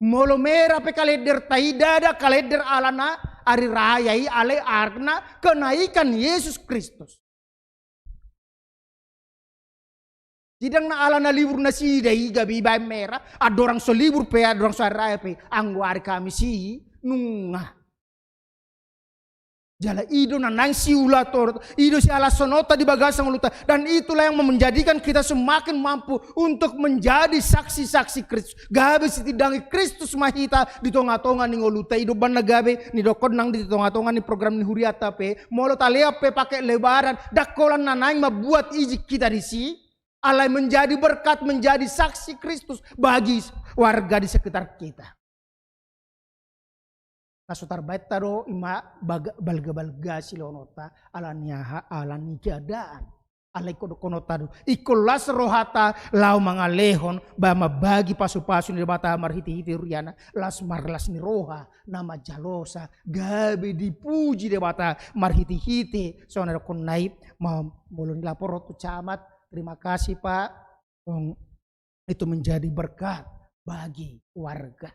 Molomera pe kalender taidada kalender alana ari rayai ale arna kenaikan Yesus Kristus. Sidang na ala na libur na si dahi gabi ba mera adorang so libur pe adorang so raya pe angwari kami si nunga jala ido na nang siula tor ido si ala sonota di bagasang luta dan itulah yang menjadikan kita semakin mampu untuk menjadi saksi-saksi Kristus gabi si tidangi Kristus mahita di tonga-tonga ni ngoluta ido ban na gabi ni dokod nang di tonga-tonga ni program ni huriata pe molo talea pe pakai lebaran dakolan na nang mabuat iji kita di si Allah menjadi berkat, menjadi saksi Kristus bagi warga di sekitar kita. Nasutar bait taro ima balga-balga silonota alaniaha alani keadaan. Alai konotado ikolas rohata lau mangalehon bama bagi pasu-pasu ni bata marhiti-hiti riana las marlas ni roha nama jalosa gabi dipuji de bata marhiti-hiti sonara konai mulun lapor tu camat. Terima kasih Pak, itu menjadi berkat bagi warga.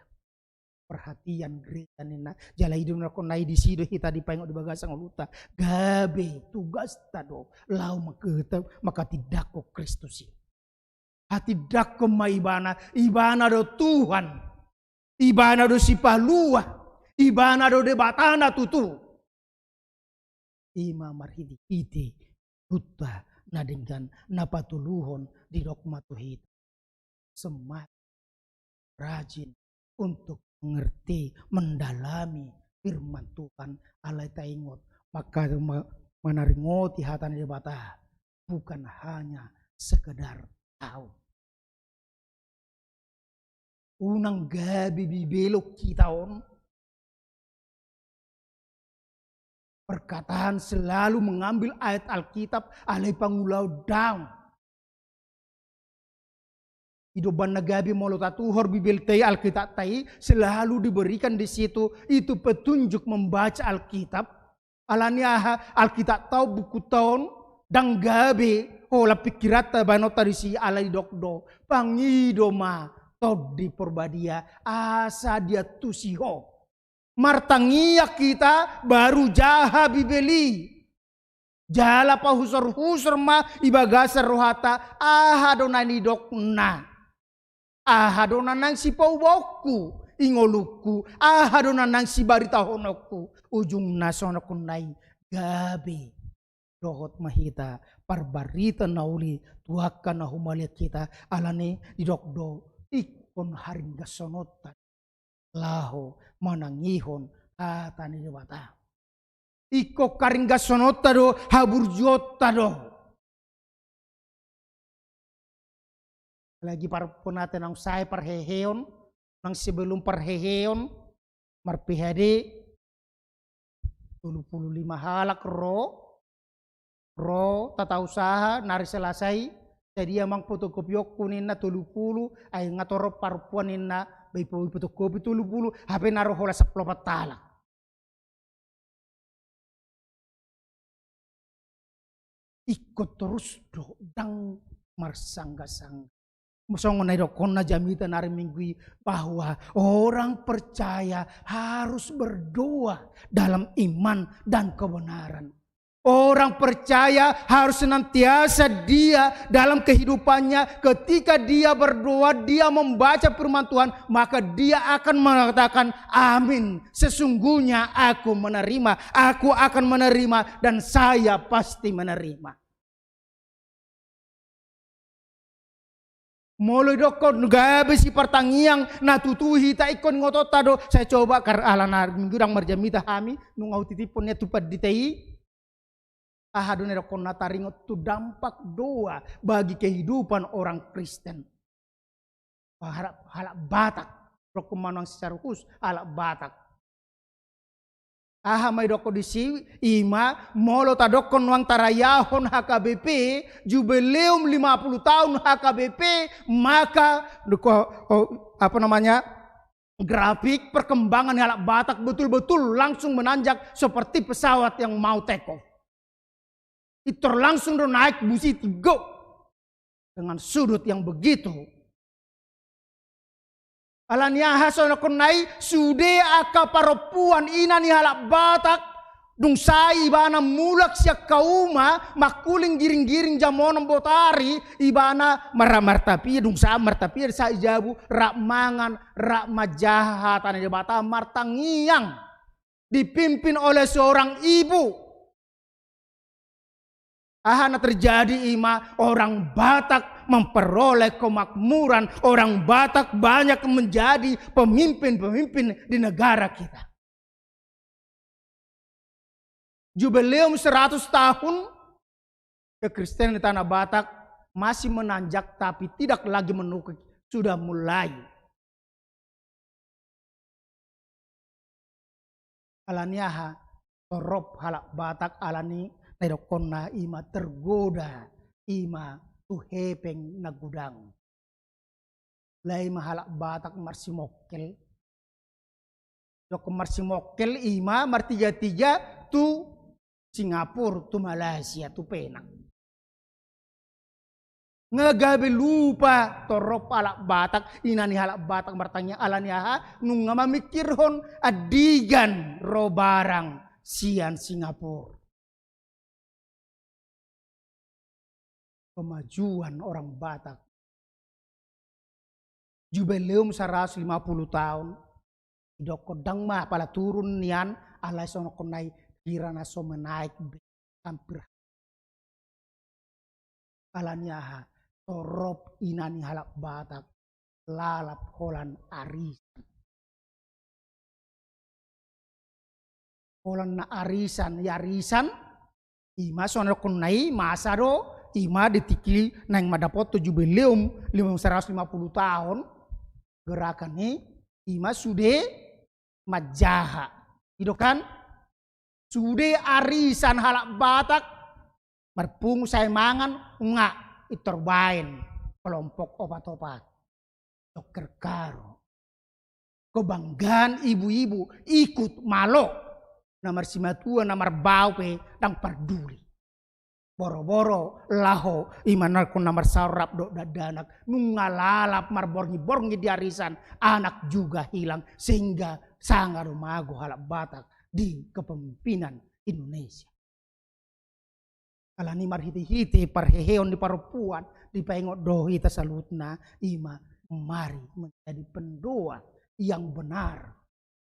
Perhatian gereja nina, jala hidup nakon nai di sido kita dipengok di bagasang luta. Gabe tugas tado, lau maka tidak kok Kristus. Hati dak maibana, ibana do Tuhan, ibana do sipalua, ibana do debatana tutu. Ima marhidi ite, tuta. Na dengan napatuluhon di dokmatuhit semakin rajin untuk mengerti mendalami firman Tuhan alai taingot maka menaringoti hatan di bata bukan hanya sekedar tahu unang gabi bibelok kita on perkataan selalu mengambil ayat Alkitab alai pangulau daun. Hidupan nagabi molota tuhor bibel tei Alkitab tei selalu diberikan di situ itu petunjuk membaca Alkitab. Alania Alkitab tahu buku tahun dan gabe ola pikirata banota disi alai dokdo pangido ma tod di perbadia asa dia tusiho. Martangia kita baru jaha bibeli. Jala pa husor ma ibagasa rohata ahadonani dokna. Ahadona nang si pauboku ingoluku ahadona nang si barita honokku ujung nasonoku nai gabi dohot mahita parbarita nauli tuakan na humalia kita alane didokdo ikon haring gasonotan laho manangihon atani dewata iko karing gasonota do haburjota do. Lagi para natin ang saya parheheon, nang sebelum parheheon, marpihade, 25 halak ro, tata usaha, nari selasai, jadi amang fotokopiok kunin na 30, ay ngatoro parpuanin na, bay po fotokopi 30, hape naro hola sa plopatala. Ikut terus do, dang marsangga-sangga. Musong naidokon na jamita nari minggu bahwa orang percaya harus berdoa dalam iman dan kebenaran. Orang percaya harus senantiasa dia dalam kehidupannya ketika dia berdoa, dia membaca firman Tuhan, maka dia akan mengatakan amin. Sesungguhnya aku menerima, aku akan menerima dan saya pasti menerima. Mulai dokon gabe si pertangiang natutuhi ta ikon ngotot tado saya coba kar alana minggurang marjamita kami nungau titipunnya tupat ditei ahadune dokon nataringot tu dampak doa bagi kehidupan orang Kristen. Halak Batak dokon manang secara khusus halak Batak. Aha may doko disi ima molo tadokon wang tarayahon HKBP jubileum 50 tahun HKBP maka grafik perkembangan halak Batak betul-betul langsung menanjak seperti pesawat yang mau take off. Itu langsung naik busi tigo dengan sudut yang begitu. Alania hasono konai sude aka paropuan ina ni halak Batak dung sai ibana mulak siak kauma makuling giring-giring jamonom botari ibana maramartapi dung sa martapi sa ijabu rak mangan rak majahat tanah bata martangiang dipimpin oleh seorang ibu. Ahana terjadi ima orang Batak memperoleh kemakmuran, orang Batak banyak menjadi pemimpin-pemimpin di negara kita. Jubileum 100 tahun kekristenan di tanah Batak masih menanjak tapi tidak lagi menukik, sudah mulai. Alaniaha torop halak Batak alani terokona ima tergoda ima tuhepeng nagudang. Lai mahalak Batak marsimokel. Dok marsimokel ima martiga-tiga tu Singapura tu Malaysia tu Penang. Ngagabe lupa torop halak Batak inani halak Batak martanya alaniaha nung mamikirhon adigan ro barang sian Singapura. Kemajuan orang Batak. Jubileum 150 tahun. Dokodang mah pala turun nian alai sono konai kirana so menaik hampir. Alaniaha torop inani halak Batak lalap holan arisan. Holan na arisan yarisan ima sono konai masado ima ditiki nang madapot jubileum 150 tahun gerakan ini ima sude majaha itu kan Sude arisan halak Batak marpung saya mangan nga itorbain kelompok opat-opat. Dokter karo. Kebanggaan ibu-ibu ikut malo. Namar simatua namar baupe dang perduli. Boro-boro laho imanar kun namar sarap dok dadanak. Nungalalap marborngi-borngi di arisan. Anak juga hilang sehingga sangat rumago halak Batak di kepemimpinan Indonesia. Alani marhiti-hiti parheheon di parupuan di paingot dohi tasalutna ima mari menjadi pendoa yang benar.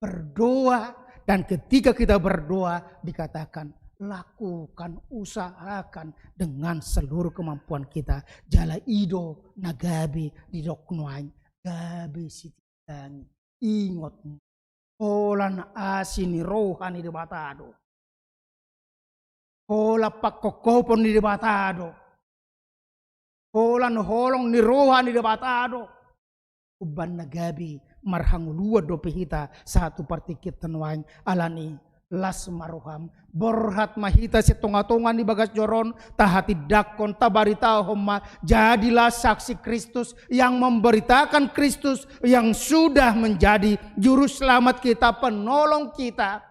Berdoa dan ketika kita berdoa dikatakan lakukan, usahakan dengan seluruh kemampuan kita. Jala ido nagabi di doknoain gabi sitidangi. Ingot Olan asini rohani di batado. Ola pakokopon di batado. Olan holong ni rohani di batado. Uban nagabi marhangulua do pehita satu partikit tenuain alani las maruham borhat mahita setonga-tonga di bagas joron tahati dakon tabarita homma jadilah saksi Kristus yang memberitakan Kristus yang sudah menjadi juru selamat kita, penolong kita,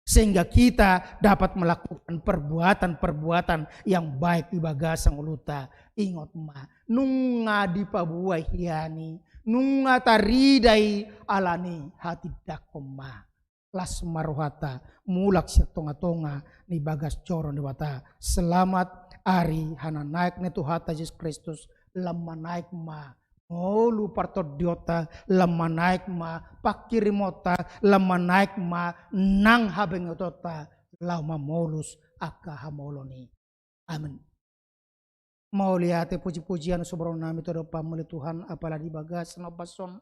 sehingga kita dapat melakukan perbuatan-perbuatan yang baik di bagasang uluta. Ingat ma nunga di pabuai hiani nunga taridai alani hati dakoma las maruhata mulak setonga-tonga ni bagas coron di bata. Selamat hari hana naik ne Tuhata Yesus Kristus lama naik ma molu partodiota lama naik ma pakirimota lama naik ma nang habengotota lama molus aka hamoloni. Amin. Mau lihat puji-pujian sobron nami todo pamuli Tuhan apalagi bagas nabason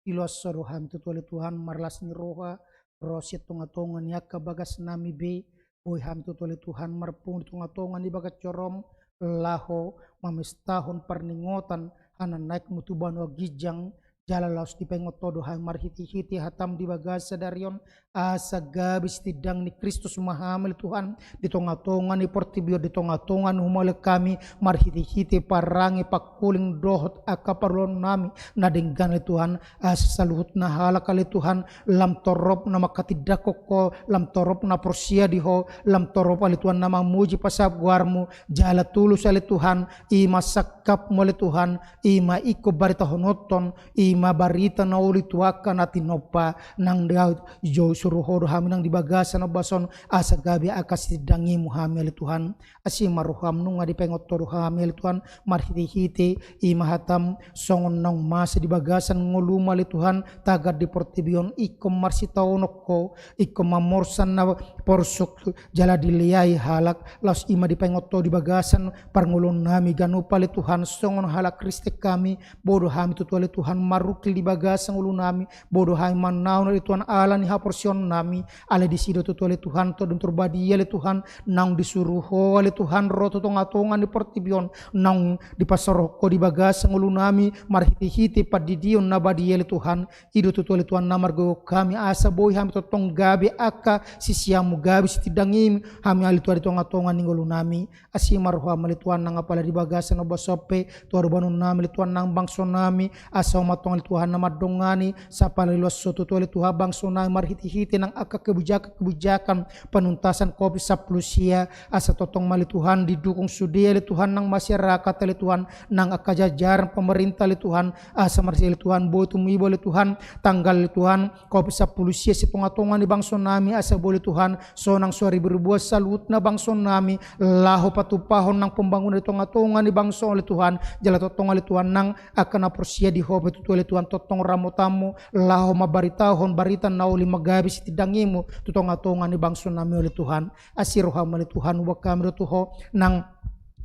ilos soruham tutuali Tuhan marlas ni roha rosit tunga-tungan yak bagas nami be boy ham tutuali Tuhan marpung tunga-tungan di bagas corom laho mamistahon perningotan hanan naik mutuban wa gijang jala laos di pengotodo hai marhiti-hiti hatam di bagas sadarion asa gabis tidang ni Kristus mahamil Tuhan di tonga-tonga ni portibio di tonga-tonga humale kami marhiti-hiti parangi pakuling dohot akaparlon nami nadenggan li Tuhan asa saluhut na hala kali Tuhan lam torop na makatidakoko lam torop na porsia diho lam torop ali Tuhan na mamuji pasab guarmu jala tulus ali Tuhan ima sakap mo ali Tuhan ima iko barita honoton ima barita na uli tuaka na tinopa nang daud jo suruhodo hami nang dibagasan na bason asa gabi akas tidangi mu hami ali Tuhan asi maruham nunga di pengotodo hami ali Tuhan marhiti-hiti ima hatam songon nang masa dibagasan nguluma ali Tuhan tagar di portibion ikom marsitaonoko ikom mamorsan na porsuk jala diliai halak laos ima di pengoto dibagasan parngulon nami ganupa ali Tuhan songon halak Kristek kami bodoh hami tutu ali Tuhan marukil di bagasang ulu nami bodoh hai manaun ali Tuhan ala ni haporsion nami ale di sido tutu ali Tuhan to dun turbadi ali Tuhan nang disuruh ali Tuhan roto tonga-tonga di portibion nang di pasaroko di bagasang ulu nami marhiti-hiti padidion nabadi ali Tuhan ido tutu ali Tuhan namargo kami asa boy hami totong gabi aka sisiamu gabi sitidangim hami ali Tuhan tonga-tonga ningulu nami asimaruha ali Tuhan nang apala di bagasang obasope tuar banun nami ali Tuhan nang bangso nami asa umatong ali Tuhan nama dongani sapala luas soto ali Tuhan bangso nami marhiti-hiti nang aka kebijakan penuntasan COVID saplusia asa totong mali Tuhan didukung sudi ali Tuhan nang masyarakat ali Tuhan nang aka jajaran pemerintah ali Tuhan asa marsi ali Tuhan boy tumibo ali Tuhan tanggal ali Tuhan COVID saplusia sitonga-tonga ni bangso nami asa boleh Tuhan sonang suari berbuat salut na bangso nami laho patupahon nang pembangunan di tonga-tonga ni bangso ali Tuhan jala totong ali Tuhan nang akan aprosia di hobe tutu ali Tuhan totong ramotamu laho mabaritahon barita nauli magabis tidangimu tutonga-tonga ni bangso nami ali Tuhan asiroham ali Tuhan wa kami tuho nang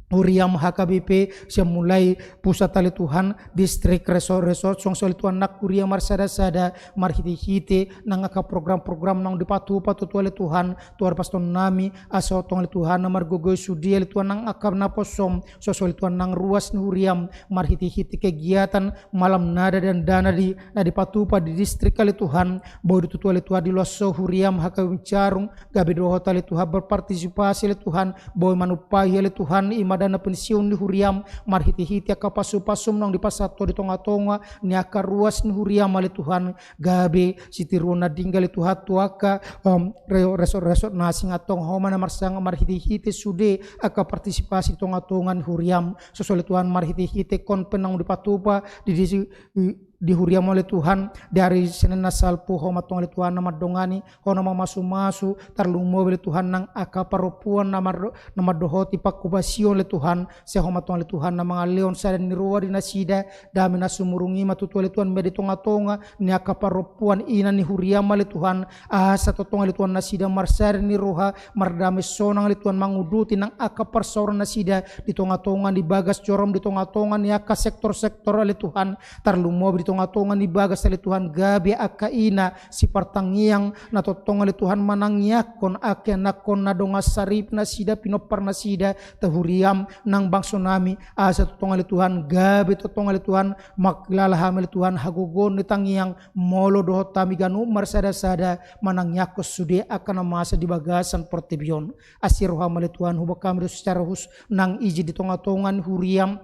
Huriam HKBP siya mulai pusat ali Tuhan distrik resort song soli Tuhan nak Huriam marsada marhiti-hiti nang aka program-program nang dipatu ali Tuhan tuar paston nami asa tong ali Tuhan margogoy sudi ali Tuhan nang akab na posom sosoli Tuhan nang ruas ni Huriam marhiti-hiti kegiatan malam nada dan dana di dipatu di distrik ali Tuhan bawa ditutu ali Tuhan di loso Huriam HKBP Carung gabe dohot ali Tuhan berpartisipasi ali Tuhan bawa manupai ali Tuhan dana pensiun di Huriam marhiti-hiti aka pasu-pasum nang di pasato di tonga-tonga ni aka ruas ni Huriam ali Tuhan gabe sitiruna dinggal itu hatu aka resort nasing atong homa na marsang marhiti-hiti sude aka partisipasi tonga-tonga ni Huriam sosoli Tuhan marhiti-hiti kon penang di patupa di Huriam oleh Tuhan dari Senin Salpu homa tong oleh Tuhan nama dongani hona masu tarlumo oleh Tuhan nang aka parupuan nama dohoti pakubasio oleh Tuhan sehoma tong oleh Tuhan nama leon sada ni ruwa di nasida dami nasumurungi matutu oleh Tuhan medi tonga-tonga ni aka parupuan ina ni Huriam oleh Tuhan asa totong oleh Tuhan nasida marsada ni roha mardame sonang oleh Tuhan manguduti nang aka parsoran nasida di tonga-tonga di bagas corom di tonga-tonga ni aka sektor-sektor oleh Tuhan tarlumo di tonga-tonga ni bagas ali Tuhan gabi aka ina si partangiang na totong ali Tuhan manangyakon ake nakon na donga sarip na sida pinopar na sida tahuriam nang bangso nami asa totong ali Tuhan gabi totong ali Tuhan maklalaham ali Tuhan hagogon ni tangiang molo dohot tami ganu marsada-sada manangyakos sude akan masa di bagasan portibion asiroham ali Tuhan hubakam secara hus nang iji di tonga-tongan Huriam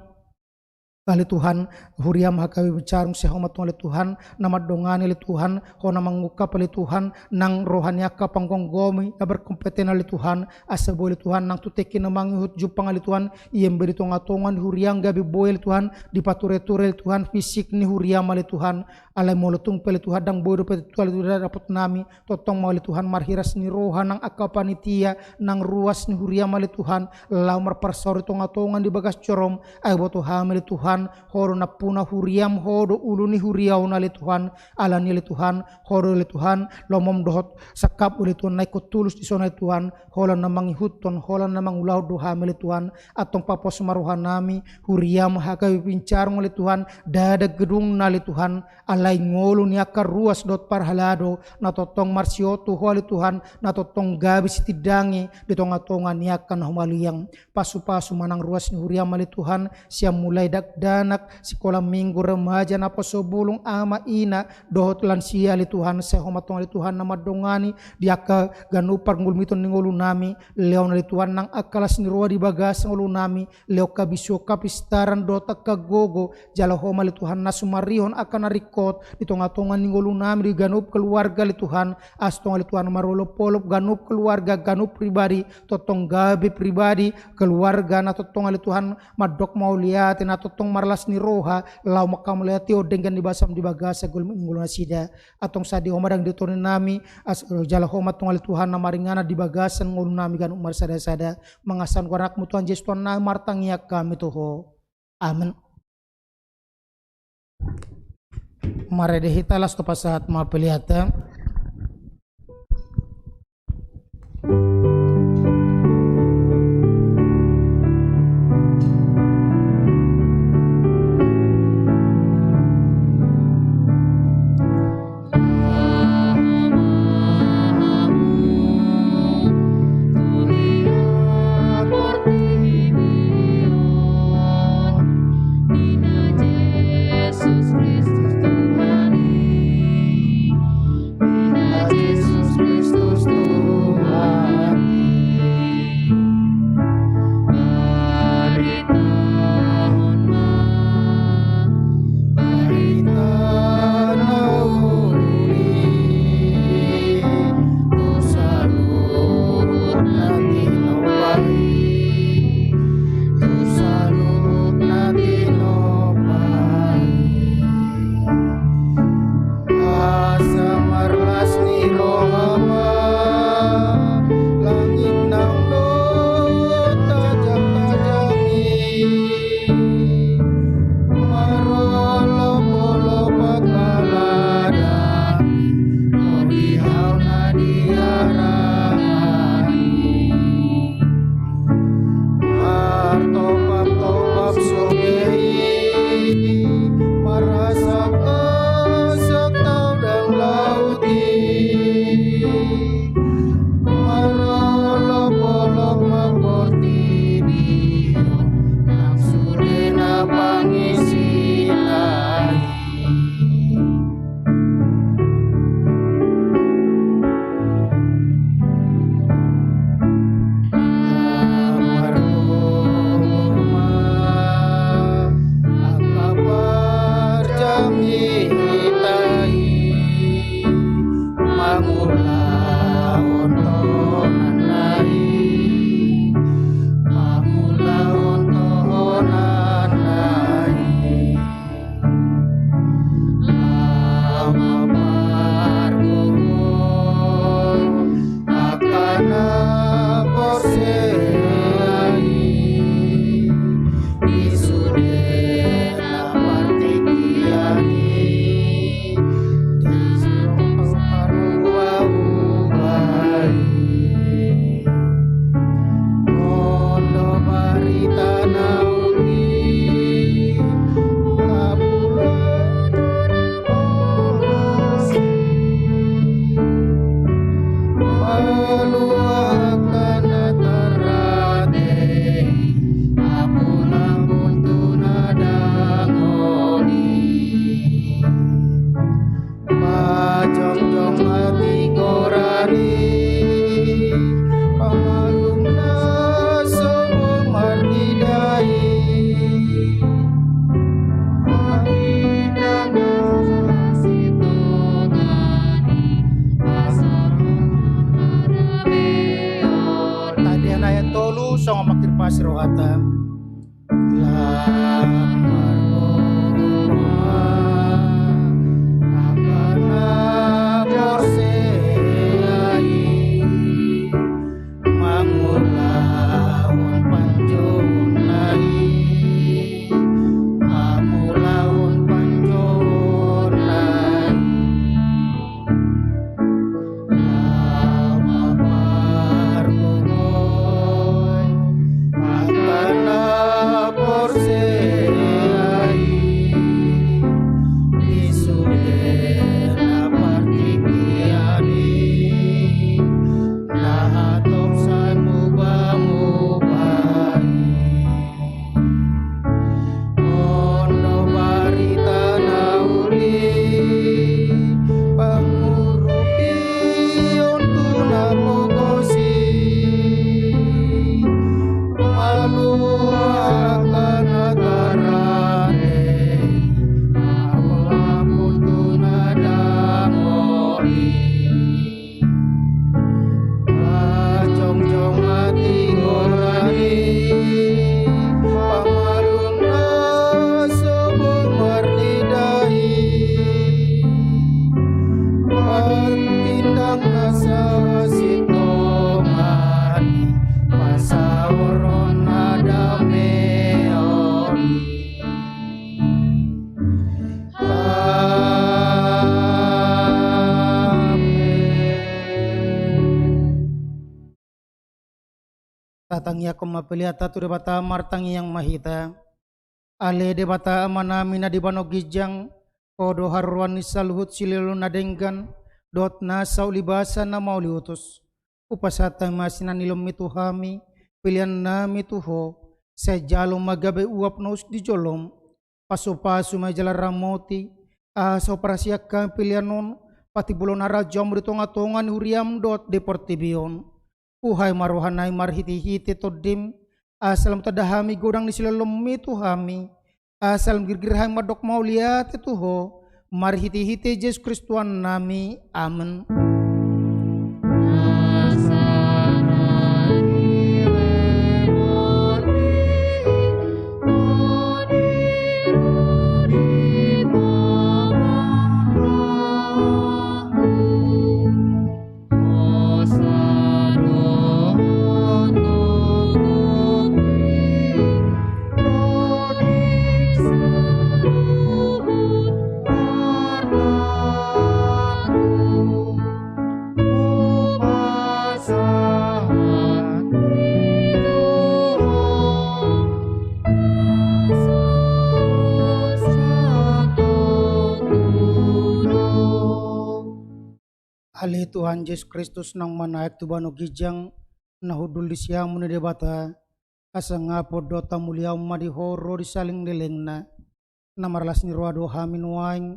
ali Tuhan Huriam hakawi bicarung sehomat ali Tuhan nama dongani ali Tuhan hona mangukap ali Tuhan nang rohani aka panggonggomi na berkompeten ali Tuhan asa boleh Tuhan nang tuteki na manghut jupang ali Tuhan iem beri tonga-tongan Huriam gabi boy ali Tuhan dipature-ture ali Tuhan fisik ni Huriam ali Tuhan alai molotung pele Tuhan dang boy dapat dapat nami totong ali Tuhan marhiras ni rohan nang aka panitia nang ruas ni Huriam ali Tuhan lau marparsori tonga-tongan di bagas corom ay boto hamil Tuhan horo na puna Huriam hodo uluni Huriau na li Tuhan ala ni li Tuhan hodo li Tuhan lomom dohot sakap uli Tuhan naik tulus di sana Tuhan holan na mangihuton holan na mangulau doha li Tuhan atong papos maruhan nami Huriam hakawi pincarong li Tuhan dada gedung na li Tuhan alai ngolu ni akar ruas dot parhalado na totong marsiotu ho li Tuhan na totong gabi sitidangi di tonga-tonga ni akan humaliang pasu-pasu manang ruas ni Huriam li Tuhan siam mulai danak sekolah minggu remaja na pasobulong ama ina dohot lansia li Tuhan sehomatong li Tuhan nama dongani diaka ganupar ngulmiton ni ngulu nami leo na li Tuhan nang akalas ni roa di bagas ngulu nami leo kabisyo kapistaran dota kagogo jalo homa li Tuhan na sumarihon akan narikot di tonga-tonga ni ngulu nami di ganup keluarga li Tuhan astong li Tuhan marolop-polop ganup keluarga ganup pribadi totong gabi pribadi keluarga na totong li Tuhan madok mau lihat na totong marlas ni roha lau makam lihatio dengan dibasam di bagasa gulung nasida atong sadi homadang ditonin nami jala homat tong ali Tuhan na maringana di bagasan ngulung nami gan umar sada-sada mangasan kuanak mu Tuhan Yesus Tuhan na martangiak kami tuho amin. Mare de hitalas to pasat mapeliata Yesus Kristus Tuhan kami hitai Mamula untuk nanai Mamula untuk nanai Lama pargoy Akana porseai Isudena partikiani Disurong paruwa-uwai Ondo barita nauli Kapulan Maluakan tarate Aku nambul tunadangoni Pajong-jong hati korani Pamalumna sobo mardidai Paminana Tadi ayat tolu song makir pasir rohata Lamar Roma Akana porseai Mamulawan panjonai Mamulawan panjonai Lama pargoy Akana porseai Isudena partikiani Nahatop sa muba-mubai Ondo barita nauli Pangurupi ontu napogosi Malu akan agarane Apapun tunadangoni Pajong-jong hati korani Pamalumna sobong mardidai Pagtindang nasa sitomani Pasawaron nadameoni Tatangya kumapiliata tu debata martangi yang mahita Ale debata amana mina di banogijang Odo haruan nisaluhut sililu nadenggan Dot nasa ulibasa na mauliutus Upasatang masinan ilom mituhami Pilihan na mituho Sejalo magabe uap naus di jolom Paso-paso majala ramoti Asa operasiakan pilihan non Pati bulon arajom ritonga-tongan huriam dot deportibion Uhai marohanai marhiti-hiti todim Asalam tadahami godang nisilalom mituhami Asalam girgirhai madok mauliat ituho Marhiti-hiti Yesus Kristuan nami Amen. Ali Tuhan Yesus Kristus nang manaik tu banu gijang nahudul di siang muni debata asa ngapo dota mulia umadi horo di saling lelengna namarlas ni roado hamin waing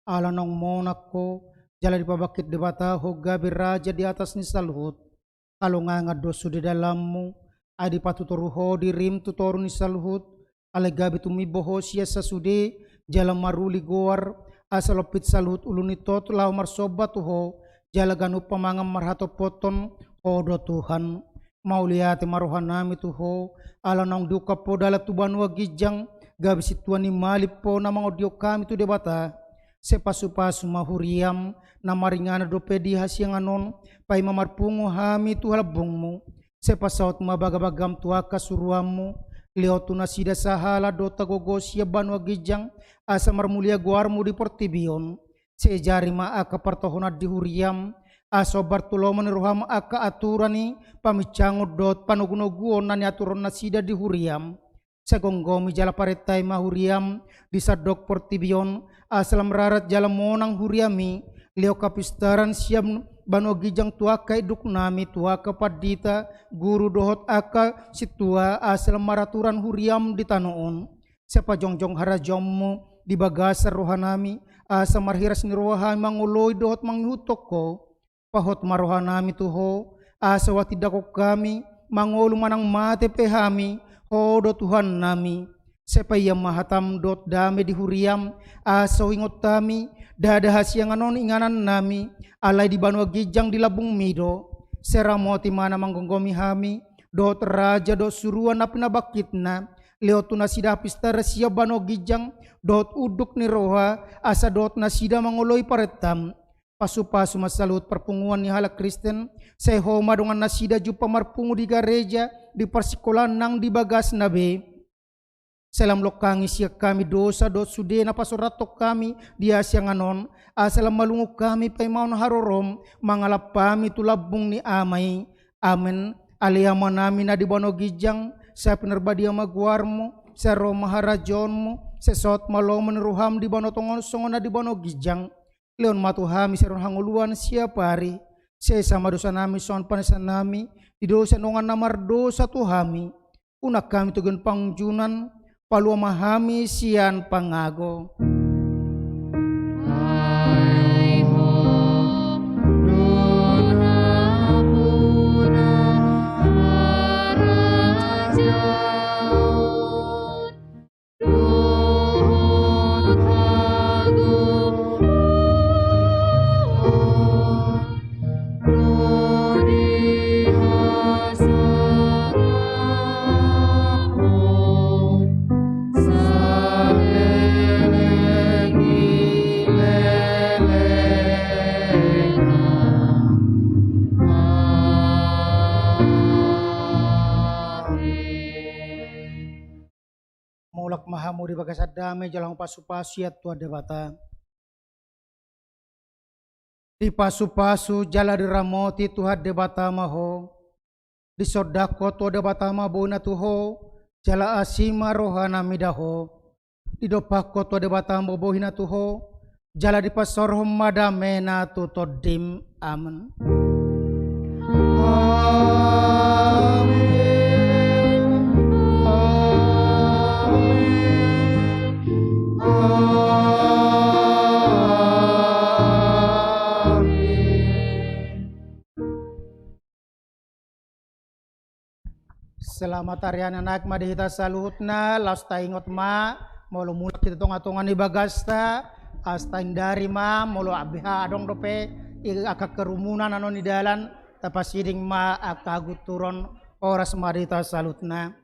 ala nong monako jala di pabakit debata hoga beraja di atas ni saluhut alunga ngadosu di dalammu adi patutoruho di rim tutoru ni saluhut ale gabi tumiboho sia sasude jala maruli goar asalopit salut uluni tot lau marsobat tuho jalaganu pamangam marhato poton odo Tuhan mauliati marohanami tuho ala nang duka po dala tuban wagijang gabi situani malipo na mga audio kami tu debata sepasu-pasu mahuriam na maringana dopedi hasianganon pai mamarpungo hami tu halabungmu sepasaut mabagabagam tuaka suruamu leotu nasida sahala dota gogosia banwa gijang asa marmulia guarmu di portibion sejari ma aka partohonat di huriam aso bartolomon roham aka aturani pamicangot dot panugunoguon nani aturon nasida di huriam sagonggomi jala paretai mahuriam di sadok portibion asal merarat jala monang huriami leo kapistaran siam bano gijang tuaka iduk nami tuaka padita guru dohot aka situa asal maraturan huriam di tanoon siapa jongjong harajommu di bagasar rohanami asa marhiras ni rohan manguloi dohot manghutoko pahot marohanami tuho asa watidako kami mangolu manang mate pehami hodo Tuhan nami sepaya mahatam dot dame di huriam asa ingot kami dada hasianganon inganan nami alai di banua gijang di labung mido seramoti mana manggonggomi hami dot raja dot suruan napina bakitna leotu nasida pistara sia bano gijang dot uduk ni roha asa dot nasida mangoloi paretam pasu-pasu masalut perpunguan ni halak Kristen sehoma dengan nasida jupa marpungu di gereja di persikolan nang di bagas nabe selam lokangi siak kami dosa dot sudena pasuratok kami dia sianganon asalam malungu kami paimaun harorom mangalap pami tulabung ni amai amen aliyaman nami na di bano gijang sa penerbadia maguarmo sa roma harajonmo sa sot malomon ruham di bano tongon songon na di bano gijang leon matuhami seron hanguluan siapari sesama dosa nami son panasan nami di dosa nongan namar dosa tuhami unak kami tugen pangjunan palua mahami sian pangago mulak mahamu di bagas adame jalang pasu-pasu ya tua debata di pasu-pasu jala di ramoti tuhat debata maho di sodako tua debata mabuna tuho jala asima rohana midaho di dopako tua debata mabohina tuho jala di pasorhom madamena tu todim amen Selamat harian anak madihita saluhutna lasta ingot ma molo mulak kita tonga-tonga ni bagasta asta indari ma molo abiha adong dope aka kerumunan anon di dalan tapasiring ma akaguturon oras madihita salutna